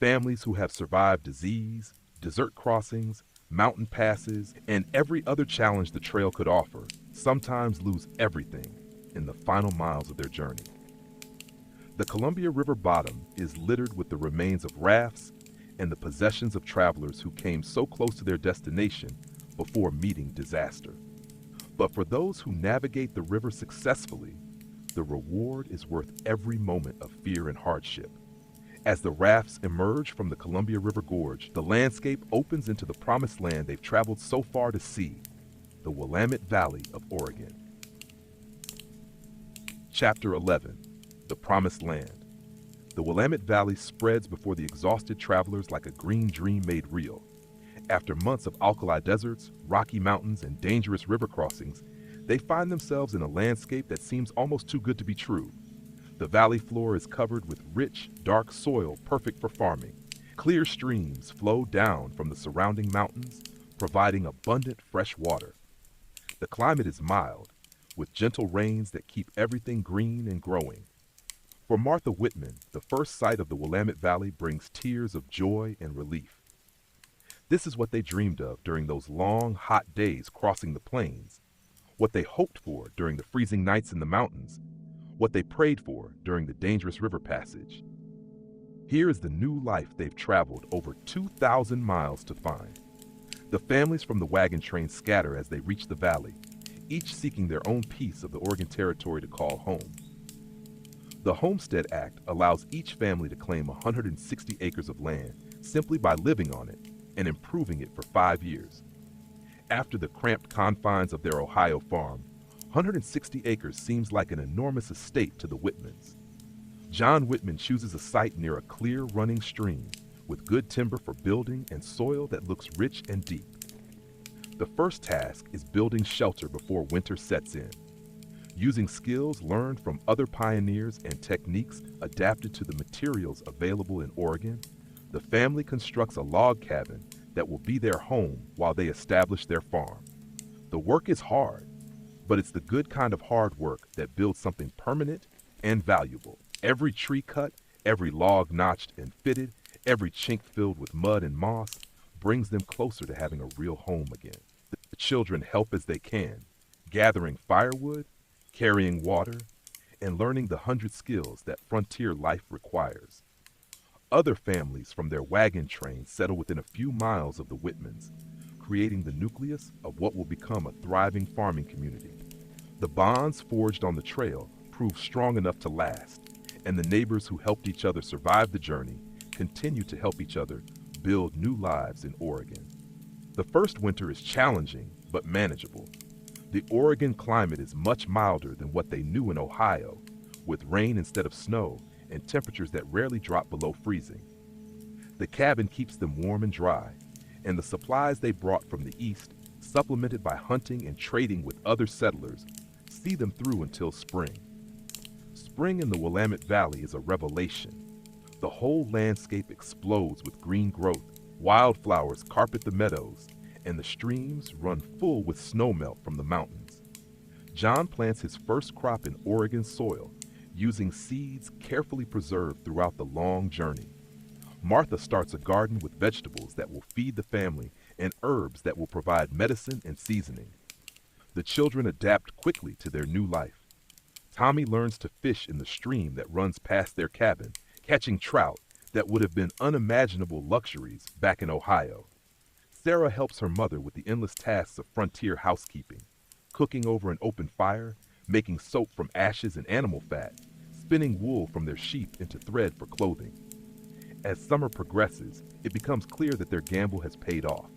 Families who have survived disease, desert crossings, mountain passes, and every other challenge the trail could offer sometimes lose everything in the final miles of their journey. The Columbia River bottom is littered with the remains of rafts and the possessions of travelers who came so close to their destination before meeting disaster. But for those who navigate the river successfully, the reward is worth every moment of fear and hardship. As the rafts emerge from the Columbia River Gorge, the landscape opens into the promised land they've traveled so far to see, the Willamette Valley of Oregon. Chapter 11, The Promised Land. The Willamette Valley spreads before the exhausted travelers like a green dream made real. After months of alkali deserts, rocky mountains, and dangerous river crossings, they find themselves in a landscape that seems almost too good to be true. The valley floor is covered with rich, dark soil perfect for farming. Clear streams flow down from the surrounding mountains, providing abundant fresh water. The climate is mild, with gentle rains that keep everything green and growing. For Martha Whitman, the first sight of the Willamette Valley brings tears of joy and relief. This is what they dreamed of during those long, hot days crossing the plains, what they hoped for during the freezing nights in the mountains, what they prayed for during the dangerous river passage. Here is the new life they've traveled over 2,000 miles to find. The families from the wagon train scatter as they reach the valley, each seeking their own piece of the Oregon Territory to call home. The Homestead Act allows each family to claim 160 acres of land simply by living on it and improving it for 5 years. After the cramped confines of their Ohio farm, 160 acres seems like an enormous estate to the Whitmans. John Whitman chooses a site near a clear running stream with good timber for building and soil that looks rich and deep. The first task is building shelter before winter sets in. Using skills learned from other pioneers and techniques adapted to the materials available in Oregon, the family constructs a log cabin that will be their home while they establish their farm. The work is hard, but it's the good kind of hard work that builds something permanent and valuable. Every tree cut, every log notched and fitted, every chink filled with mud and moss brings them closer to having a real home again. The children help as they can, gathering firewood, carrying water, and learning the 100 skills that frontier life requires. Other families from their wagon train settle within a few miles of the Whitmans, creating the nucleus of what will become a thriving farming community. The bonds forged on the trail prove strong enough to last, and the neighbors who helped each other survive the journey continue to help each other build new lives in Oregon. The first winter is challenging but manageable. The Oregon climate is much milder than what they knew in Ohio, with rain instead of snow and temperatures that rarely drop below freezing. The cabin keeps them warm and dry, and the supplies they brought from the east, supplemented by hunting and trading with other settlers, see them through until spring. Spring in the Willamette Valley is a revelation. The whole landscape explodes with green growth, wildflowers carpet the meadows, and the streams run full with snowmelt from the mountains. John plants his first crop in Oregon soil, using seeds carefully preserved throughout the long journey. Martha starts a garden with vegetables that will feed the family and herbs that will provide medicine and seasoning. The children adapt quickly to their new life. Tommy learns to fish in the stream that runs past their cabin, catching trout that would have been unimaginable luxuries back in Ohio. Sarah helps her mother with the endless tasks of frontier housekeeping, cooking over an open fire, making soap from ashes and animal fat, spinning wool from their sheep into thread for clothing. As summer progresses, it becomes clear that their gamble has paid off.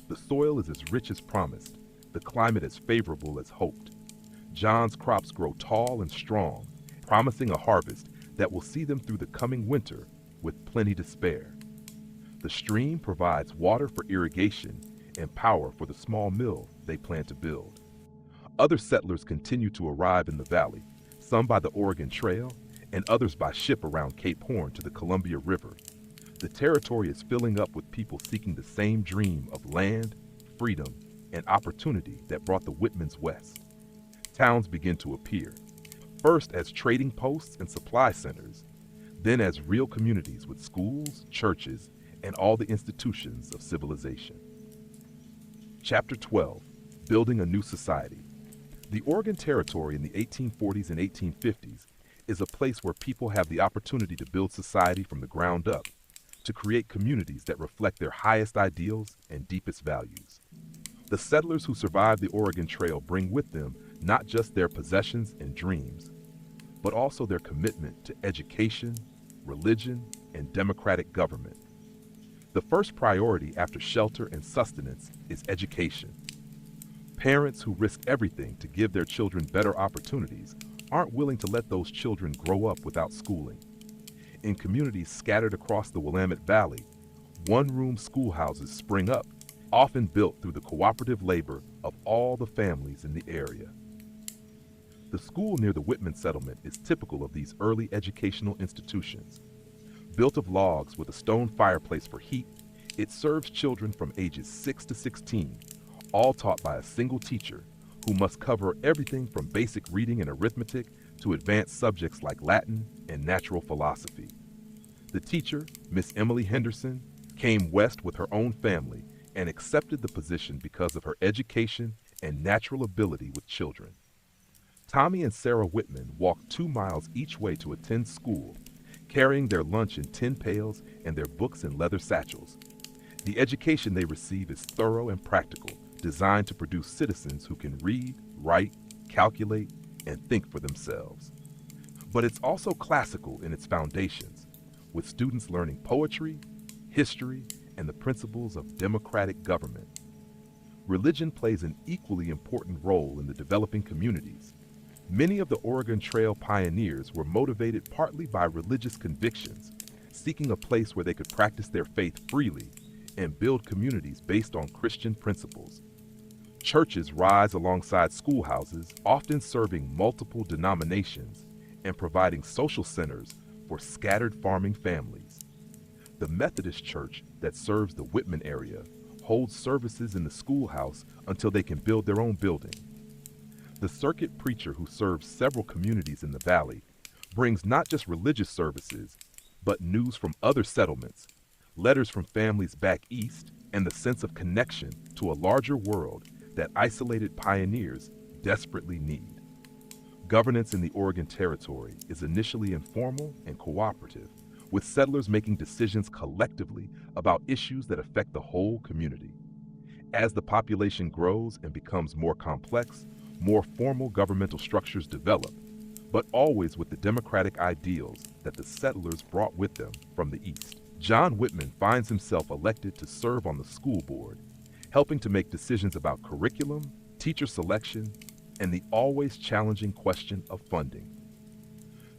The soil is as rich as promised, the climate as favorable as hoped. John's crops grow tall and strong, promising a harvest that will see them through the coming winter with plenty to spare. The stream provides water for irrigation and power for the small mill they plan to build. Other settlers continue to arrive in the valley, some by the Oregon Trail and others by ship around Cape Horn to the Columbia River. The territory is filling up with people seeking the same dream of land, freedom, and opportunity that brought the Whitmans west. Towns begin to appear, first as trading posts and supply centers, then as real communities with schools, churches, and all the institutions of civilization. Chapter 12, Building a New Society. The Oregon Territory in the 1840s and 1850s is a place where people have the opportunity to build society from the ground up, to create communities that reflect their highest ideals and deepest values. The settlers who survived the Oregon Trail bring with them not just their possessions and dreams, but also their commitment to education, religion, and democratic government. The first priority after shelter and sustenance is education. Parents who risk everything to give their children better opportunities aren't willing to let those children grow up without schooling. In communities scattered across the Willamette Valley, one-room schoolhouses spring up, often built through the cooperative labor of all the families in the area. The school near the Whitman settlement is typical of these early educational institutions. Built of logs with a stone fireplace for heat, it serves children from ages 6 to 16, all taught by a single teacher who must cover everything from basic reading and arithmetic to advanced subjects like Latin and natural philosophy. The teacher, Miss Emily Henderson, came west with her own family and accepted the position because of her education and natural ability with children. Tommy and Sarah Whitman walked 2 miles each way to attend school, carrying their lunch in tin pails and their books in leather satchels. The education they receive is thorough and practical, designed to produce citizens who can read, write, calculate, and think for themselves. But it's also classical in its foundations, with students learning poetry, history, and the principles of democratic government. Religion plays an equally important role in the developing communities. Many of the Oregon Trail pioneers were motivated partly by religious convictions, seeking a place where they could practice their faith freely and build communities based on Christian principles. Churches rise alongside schoolhouses, often serving multiple denominations and providing social centers for scattered farming families. The Methodist Church that serves the Whitman area holds services in the schoolhouse until they can build their own building. The circuit preacher who serves several communities in the valley brings not just religious services, but news from other settlements, letters from families back east, and the sense of connection to a larger world that isolated pioneers desperately need. Governance in the Oregon Territory is initially informal and cooperative, with settlers making decisions collectively about issues that affect the whole community. As the population grows and becomes more complex, more formal governmental structures develop, but always with the democratic ideals that the settlers brought with them from the East. John Whitman finds himself elected to serve on the school board, helping to make decisions about curriculum, teacher selection, and the always challenging question of funding.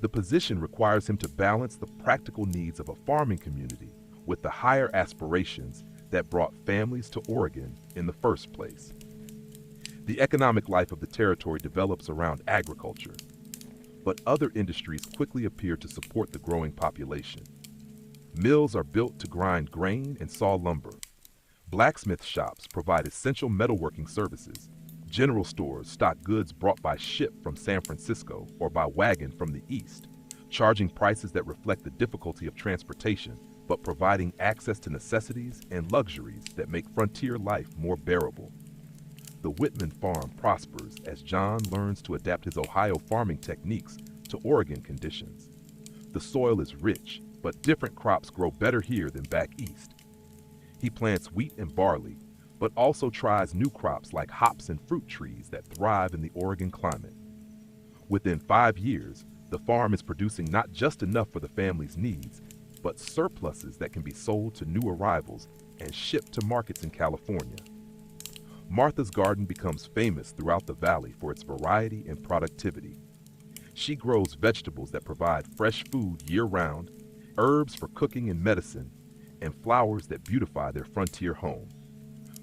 The position requires him to balance the practical needs of a farming community with the higher aspirations that brought families to Oregon in the first place. The economic life of the territory develops around agriculture, but other industries quickly appear to support the growing population. Mills are built to grind grain and saw lumber. Blacksmith shops provide essential metalworking services. General stores stock goods brought by ship from San Francisco or by wagon from the east, charging prices that reflect the difficulty of transportation, but providing access to necessities and luxuries that make frontier life more bearable. The Whitman farm prospers as John learns to adapt his Ohio farming techniques to Oregon conditions. The soil is rich, but different crops grow better here than back east. He plants wheat and barley, but also tries new crops like hops and fruit trees that thrive in the Oregon climate. Within 5 years, the farm is producing not just enough for the family's needs, but surpluses that can be sold to new arrivals and shipped to markets in California. Martha's garden becomes famous throughout the valley for its variety and productivity. She grows vegetables that provide fresh food year-round, herbs for cooking and medicine, and flowers that beautify their frontier home.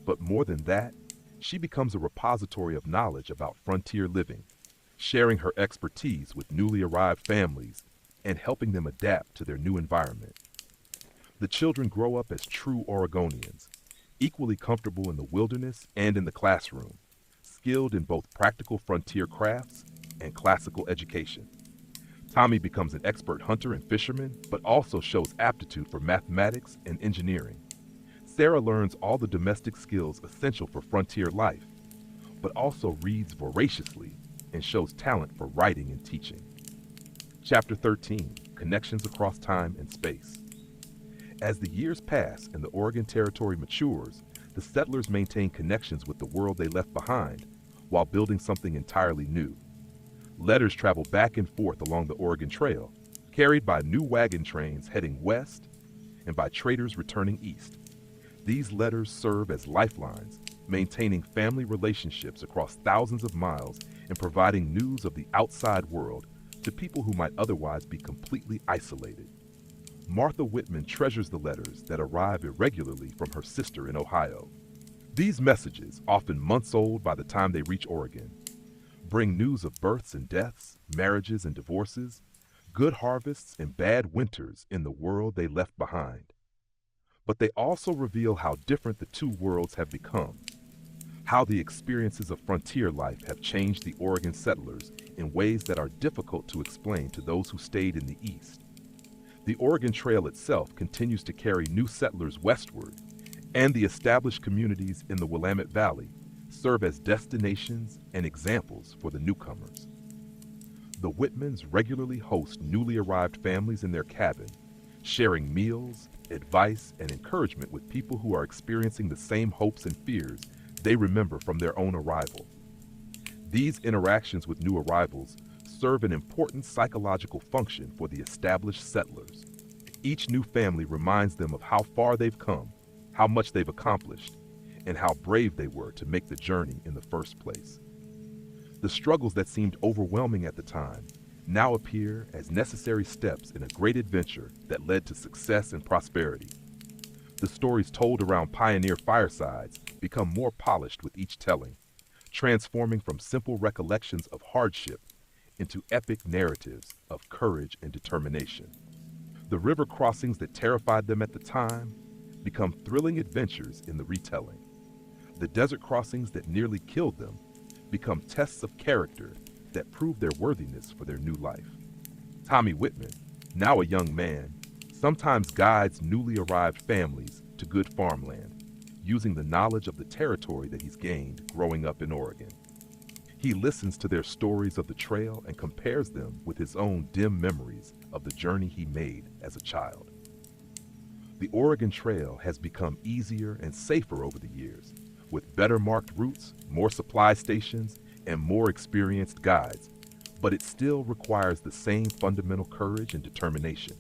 But more than that, she becomes a repository of knowledge about frontier living, sharing her expertise with newly arrived families and helping them adapt to their new environment. The children grow up as true Oregonians, equally comfortable in the wilderness and in the classroom, skilled in both practical frontier crafts and classical education. Tommy becomes an expert hunter and fisherman, but also shows aptitude for mathematics and engineering. Sarah learns all the domestic skills essential for frontier life, but also reads voraciously and shows talent for writing and teaching. Chapter 13, Connections Across Time and Space. As the years pass and the Oregon Territory matures, the settlers maintain connections with the world they left behind while building something entirely new. Letters travel back and forth along the Oregon Trail, carried by new wagon trains heading west and by traders returning east. These letters serve as lifelines, maintaining family relationships across thousands of miles and providing news of the outside world to people who might otherwise be completely isolated. Martha Whitman treasures the letters that arrive irregularly from her sister in Ohio. These messages, often months old by the time they reach Oregon, bring news of births and deaths, marriages and divorces, good harvests and bad winters in the world they left behind. But they also reveal how different the two worlds have become, how the experiences of frontier life have changed the Oregon settlers in ways that are difficult to explain to those who stayed in the East. The Oregon Trail itself continues to carry new settlers westward, and the established communities in the Willamette Valley serve as destinations and examples for the newcomers. The Whitmans regularly host newly arrived families in their cabin, sharing meals, advice, and encouragement with people who are experiencing the same hopes and fears they remember from their own arrival. These interactions with new arrivals serve an important psychological function for the established settlers. Each new family reminds them of how far they've come, how much they've accomplished, and how brave they were to make the journey in the first place. The struggles that seemed overwhelming at the time now appear as necessary steps in a great adventure that led to success and prosperity. The stories told around pioneer firesides become more polished with each telling, transforming from simple recollections of hardship into epic narratives of courage and determination. The river crossings that terrified them at the time become thrilling adventures in the retelling. The desert crossings that nearly killed them become tests of character that prove their worthiness for their new life. Tommy Whitman, now a young man, sometimes guides newly arrived families to good farmland, using the knowledge of the territory that he's gained growing up in Oregon. He listens to their stories of the trail and compares them with his own dim memories of the journey he made as a child. The Oregon Trail has become easier and safer over the years, with better marked routes, more supply stations, and more experienced guides, but it still requires the same fundamental courage and determination.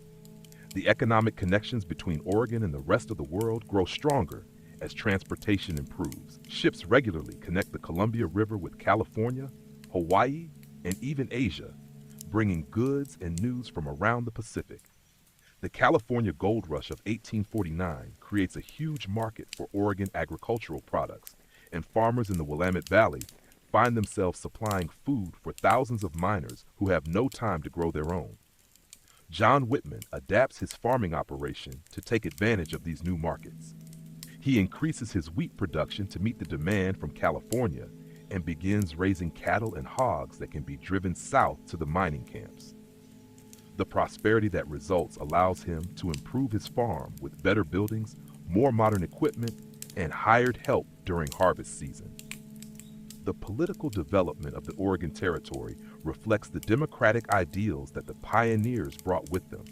The economic connections between Oregon and the rest of the world grow stronger as transportation improves. Ships regularly connect the Columbia River with California, Hawaii, and even Asia, bringing goods and news from around the Pacific. The California Gold Rush of 1849 creates a huge market for Oregon agricultural products, and farmers in the Willamette Valley find themselves supplying food for thousands of miners who have no time to grow their own. John Whitman adapts his farming operation to take advantage of these new markets. He increases his wheat production to meet the demand from California and begins raising cattle and hogs that can be driven south to the mining camps. The prosperity that results allows him to improve his farm with better buildings, more modern equipment, and hired help during harvest season. The political development of the Oregon Territory reflects the democratic ideals that the pioneers brought with them.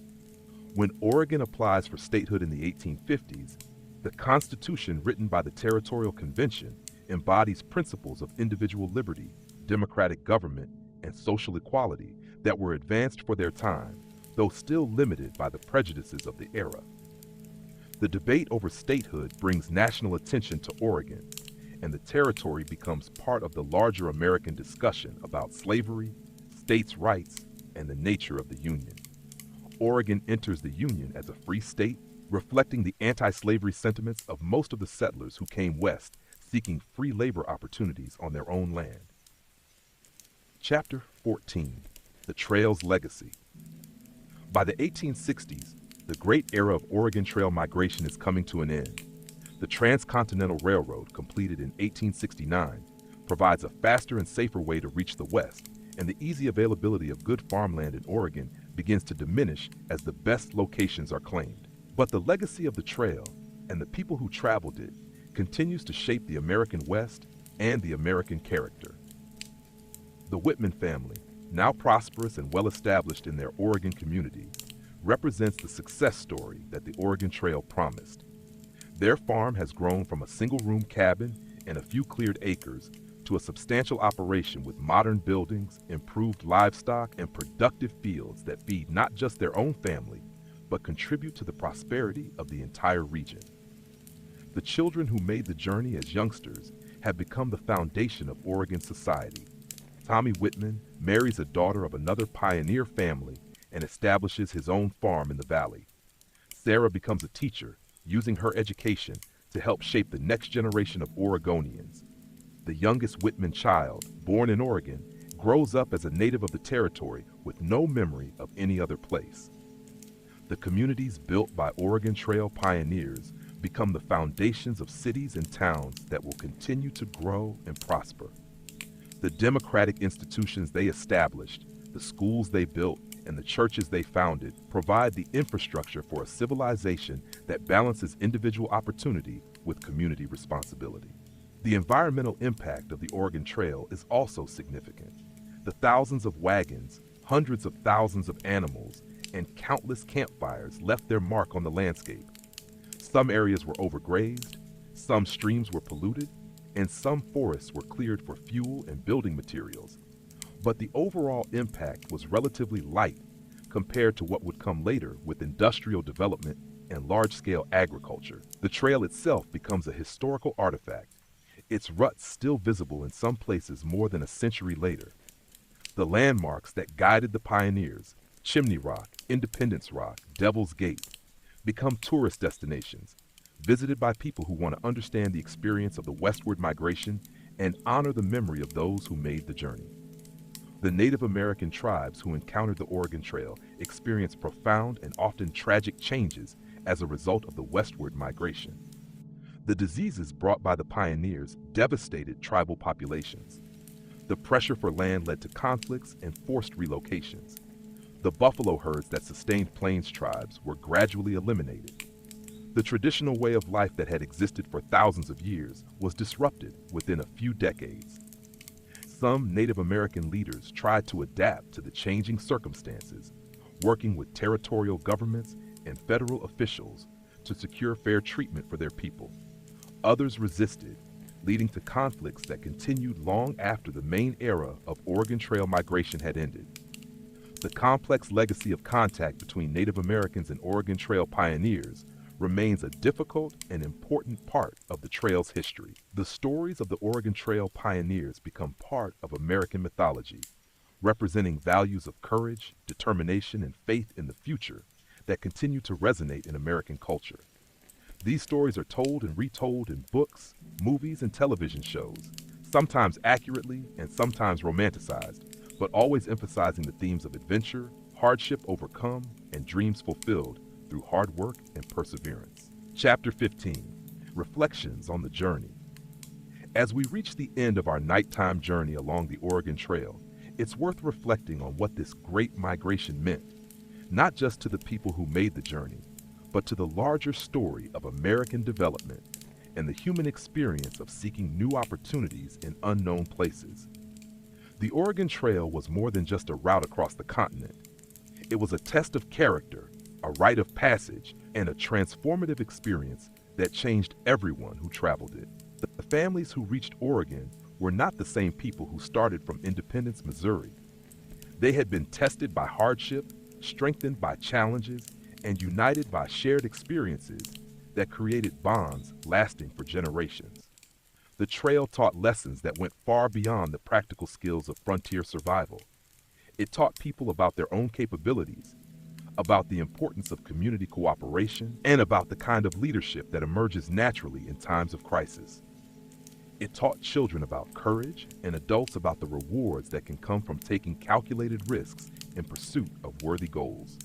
When Oregon applies for statehood in the 1850s, the Constitution written by the Territorial Convention embodies principles of individual liberty, democratic government, and social equality that were advanced for their time, though still limited by the prejudices of the era. The debate over statehood brings national attention to Oregon, and the territory becomes part of the larger American discussion about slavery, states' rights, and the nature of the Union. Oregon enters the Union as a free state, reflecting the anti-slavery sentiments of most of the settlers who came west seeking free labor opportunities on their own land. Chapter 14. The Trail's Legacy. By the 1860s, the great era of Oregon Trail migration is coming to an end. The Transcontinental Railroad, completed in 1869, provides a faster and safer way to reach the West, and the easy availability of good farmland in Oregon begins to diminish as the best locations are claimed. But the legacy of the trail and the people who traveled it continues to shape the American West and the American character. The Whitman family, now prosperous and well-established in their Oregon community, represents the success story that the Oregon Trail promised. Their farm has grown from a single-room cabin and a few cleared acres to a substantial operation with modern buildings, improved livestock, and productive fields that feed not just their own family, but contribute to the prosperity of the entire region. The children who made the journey as youngsters have become the foundation of Oregon society. Tommy Whitman marries a daughter of another pioneer family and establishes his own farm in the valley. Sarah becomes a teacher, using her education to help shape the next generation of Oregonians. The youngest Whitman child, born in Oregon, grows up as a native of the territory with no memory of any other place. The communities built by Oregon Trail pioneers become the foundations of cities and towns that will continue to grow and prosper. The democratic institutions they established, the schools they built, and the churches they founded provide the infrastructure for a civilization that balances individual opportunity with community responsibility. The environmental impact of the Oregon Trail is also significant. The thousands of wagons, hundreds of thousands of animals, and countless campfires left their mark on the landscape. Some areas were overgrazed, some streams were polluted, and some forests were cleared for fuel and building materials. But the overall impact was relatively light compared to what would come later with industrial development and large-scale agriculture. The trail itself becomes a historical artifact, its ruts still visible in some places more than a century later. The landmarks that guided the pioneers, Chimney Rock, Independence Rock, Devil's Gate, become tourist destinations, visited by people who want to understand the experience of the westward migration and honor the memory of those who made the journey. The Native American tribes who encountered the Oregon Trail experienced profound and often tragic changes as a result of the westward migration. The diseases brought by the pioneers devastated tribal populations. The pressure for land led to conflicts and forced relocations. The buffalo herds that sustained plains tribes were gradually eliminated. The traditional way of life that had existed for thousands of years was disrupted within a few decades. Some Native American leaders tried to adapt to the changing circumstances, working with territorial governments and federal officials to secure fair treatment for their people. Others resisted, leading to conflicts that continued long after the main era of Oregon Trail migration had ended. The complex legacy of contact between Native Americans and Oregon Trail pioneers remains a difficult and important part of the trail's history. The stories of the Oregon Trail pioneers become part of American mythology, representing values of courage, determination, and faith in the future that continue to resonate in American culture. These stories are told and retold in books, movies, and television shows, sometimes accurately and sometimes romanticized, but always emphasizing the themes of adventure, hardship overcome, and dreams fulfilled through hard work and perseverance. Chapter 15, Reflections on the Journey. As we reach the end of our nighttime journey along the Oregon Trail, it's worth reflecting on what this great migration meant, not just to the people who made the journey, but to the larger story of American development and the human experience of seeking new opportunities in unknown places. The Oregon Trail was more than just a route across the continent. It was a test of character, a rite of passage, and a transformative experience that changed everyone who traveled it. The families who reached Oregon were not the same people who started from Independence, Missouri. They had been tested by hardship, strengthened by challenges, and united by shared experiences that created bonds lasting for generations. The trail taught lessons that went far beyond the practical skills of frontier survival. It taught people about their own capabilities, about the importance of community cooperation, and about the kind of leadership that emerges naturally in times of crisis. It taught children about courage and adults about the rewards that can come from taking calculated risks in pursuit of worthy goals.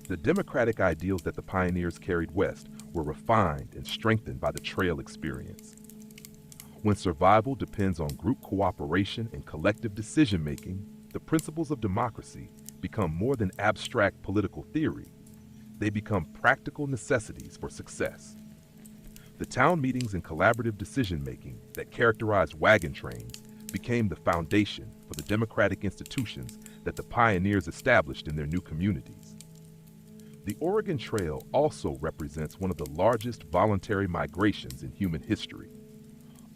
The democratic ideals that the pioneers carried west were refined and strengthened by the trail experience. When survival depends on group cooperation and collective decision-making, the principles of democracy become more than abstract political theory. They become practical necessities for success. The town meetings and collaborative decision-making that characterized wagon trains became the foundation for the democratic institutions that the pioneers established in their new communities. The Oregon Trail also represents one of the largest voluntary migrations in human history.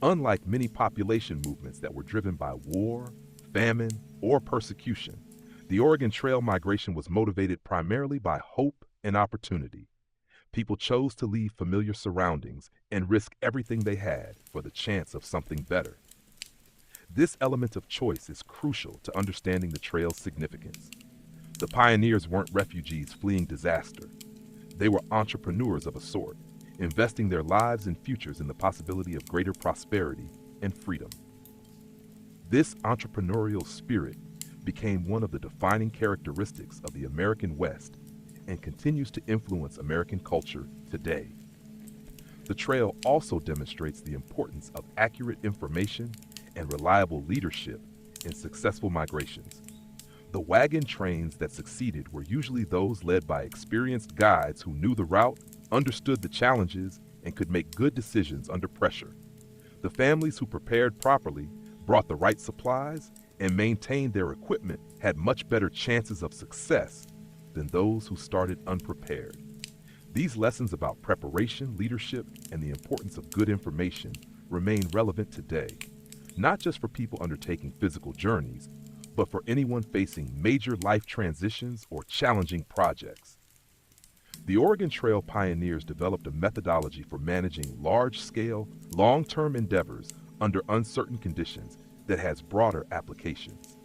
Unlike many population movements that were driven by war, famine, or persecution, the Oregon Trail migration was motivated primarily by hope and opportunity. People chose to leave familiar surroundings and risk everything they had for the chance of something better. This element of choice is crucial to understanding the trail's significance. The pioneers weren't refugees fleeing disaster. They were entrepreneurs of a sort, investing their lives and futures in the possibility of greater prosperity and freedom. This entrepreneurial spirit became one of the defining characteristics of the American West and continues to influence American culture today. The trail also demonstrates the importance of accurate information and reliable leadership in successful migrations. The wagon trains that succeeded were usually those led by experienced guides who knew the route, understood the challenges, and could make good decisions under pressure. The families who prepared properly, brought the right supplies, and maintained their equipment had much better chances of success than those who started unprepared. These lessons about preparation, leadership, and the importance of good information remain relevant today, not just for people undertaking physical journeys, but for anyone facing major life transitions or challenging projects. The Oregon Trail pioneers developed a methodology for managing large-scale, long-term endeavors under uncertain conditions that has broader applications.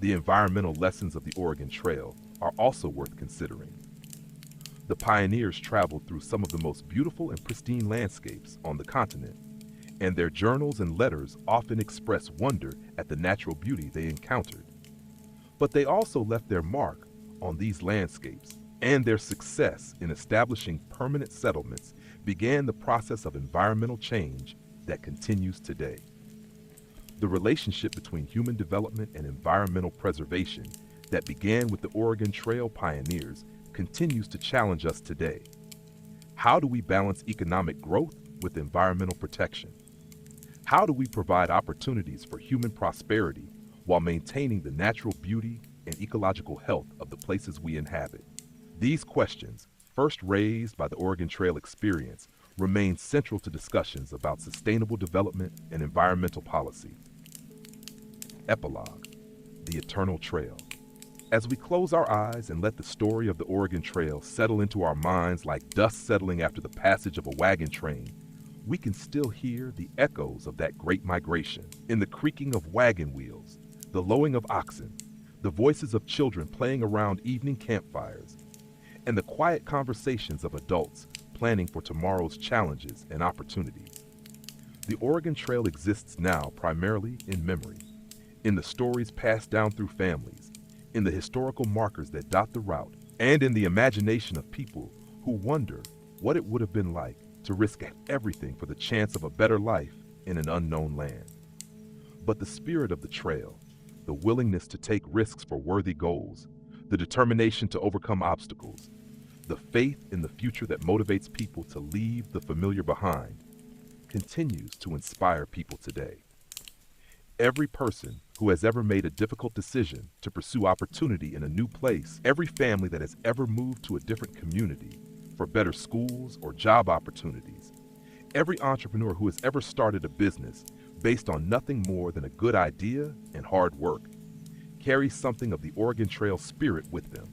The environmental lessons of the Oregon Trail are also worth considering. The pioneers traveled through some of the most beautiful and pristine landscapes on the continent, and their journals and letters often express wonder at the natural beauty they encountered. But they also left their mark on these landscapes, and their success in establishing permanent settlements began the process of environmental change that continues today. The relationship between human development and environmental preservation that began with the Oregon Trail pioneers continues to challenge us today. How do we balance economic growth with environmental protection? How do we provide opportunities for human prosperity while maintaining the natural beauty and ecological health of the places we inhabit? These questions, first raised by the Oregon Trail experience, remain central to discussions about sustainable development and environmental policy. Epilogue: The Eternal Trail. As we close our eyes and let the story of the Oregon Trail settle into our minds like dust settling after the passage of a wagon train, we can still hear the echoes of that great migration in the creaking of wagon wheels, the lowing of oxen, the voices of children playing around evening campfires, and the quiet conversations of adults planning for tomorrow's challenges and opportunities. The Oregon Trail exists now primarily in memory, in the stories passed down through families, in the historical markers that dot the route, and in the imagination of people who wonder what it would have been like to risk everything for the chance of a better life in an unknown land. But the spirit of the trail, the willingness to take risks for worthy goals, the determination to overcome obstacles, the faith in the future that motivates people to leave the familiar behind, continues to inspire people today. Every person who has ever made a difficult decision to pursue opportunity in a new place, every family that has ever moved to a different community for better schools or job opportunities, every entrepreneur who has ever started a business based on nothing more than a good idea and hard work, carries something of the Oregon Trail spirit with them.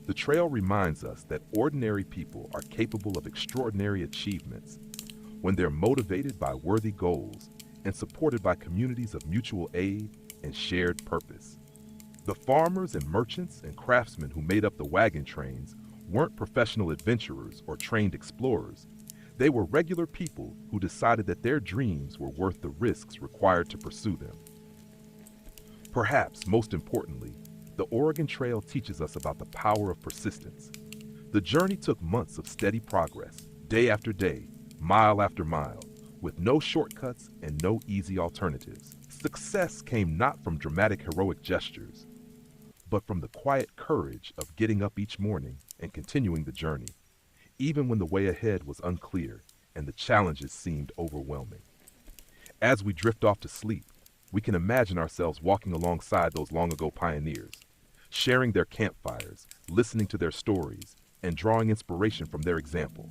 The trail reminds us that ordinary people are capable of extraordinary achievements when they're motivated by worthy goals and supported by communities of mutual aid and shared purpose. The farmers and merchants and craftsmen who made up the wagon trains weren't professional adventurers or trained explorers. They were regular people who decided that their dreams were worth the risks required to pursue them. Perhaps most importantly, the Oregon Trail teaches us about the power of persistence. The journey took months of steady progress, day after day, mile after mile, with no shortcuts and no easy alternatives. Success came not from dramatic heroic gestures, but from the quiet courage of getting up each morning and continuing the journey, even when the way ahead was unclear and the challenges seemed overwhelming. As we drift off to sleep, we can imagine ourselves walking alongside those long-ago pioneers, sharing their campfires, listening to their stories, and drawing inspiration from their example.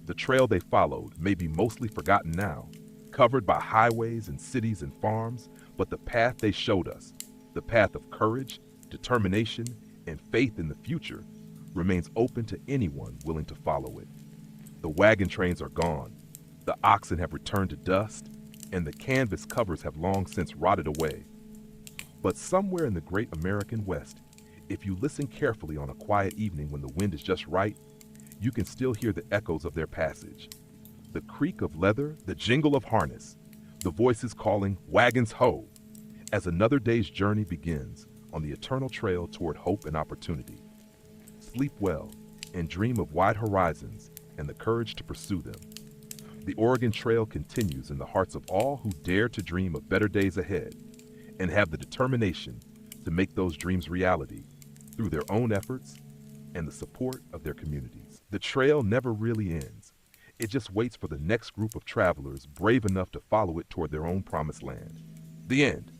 The trail they followed may be mostly forgotten now, covered by highways and cities and farms, but the path they showed us, the path of courage, determination, and faith in the future, remains open to anyone willing to follow it. The wagon trains are gone, the oxen have returned to dust, and the canvas covers have long since rotted away. But somewhere in the great American West, if you listen carefully on a quiet evening when the wind is just right, you can still hear the echoes of their passage. The creak of leather, the jingle of harness, the voices calling "Wagons ho!" as another day's journey begins on the eternal trail toward hope and opportunity. Sleep well and dream of wide horizons and the courage to pursue them. The Oregon Trail continues in the hearts of all who dare to dream of better days ahead and have the determination to make those dreams reality through their own efforts and the support of their communities. The trail never really ends. It just waits for the next group of travelers brave enough to follow it toward their own promised land. The end.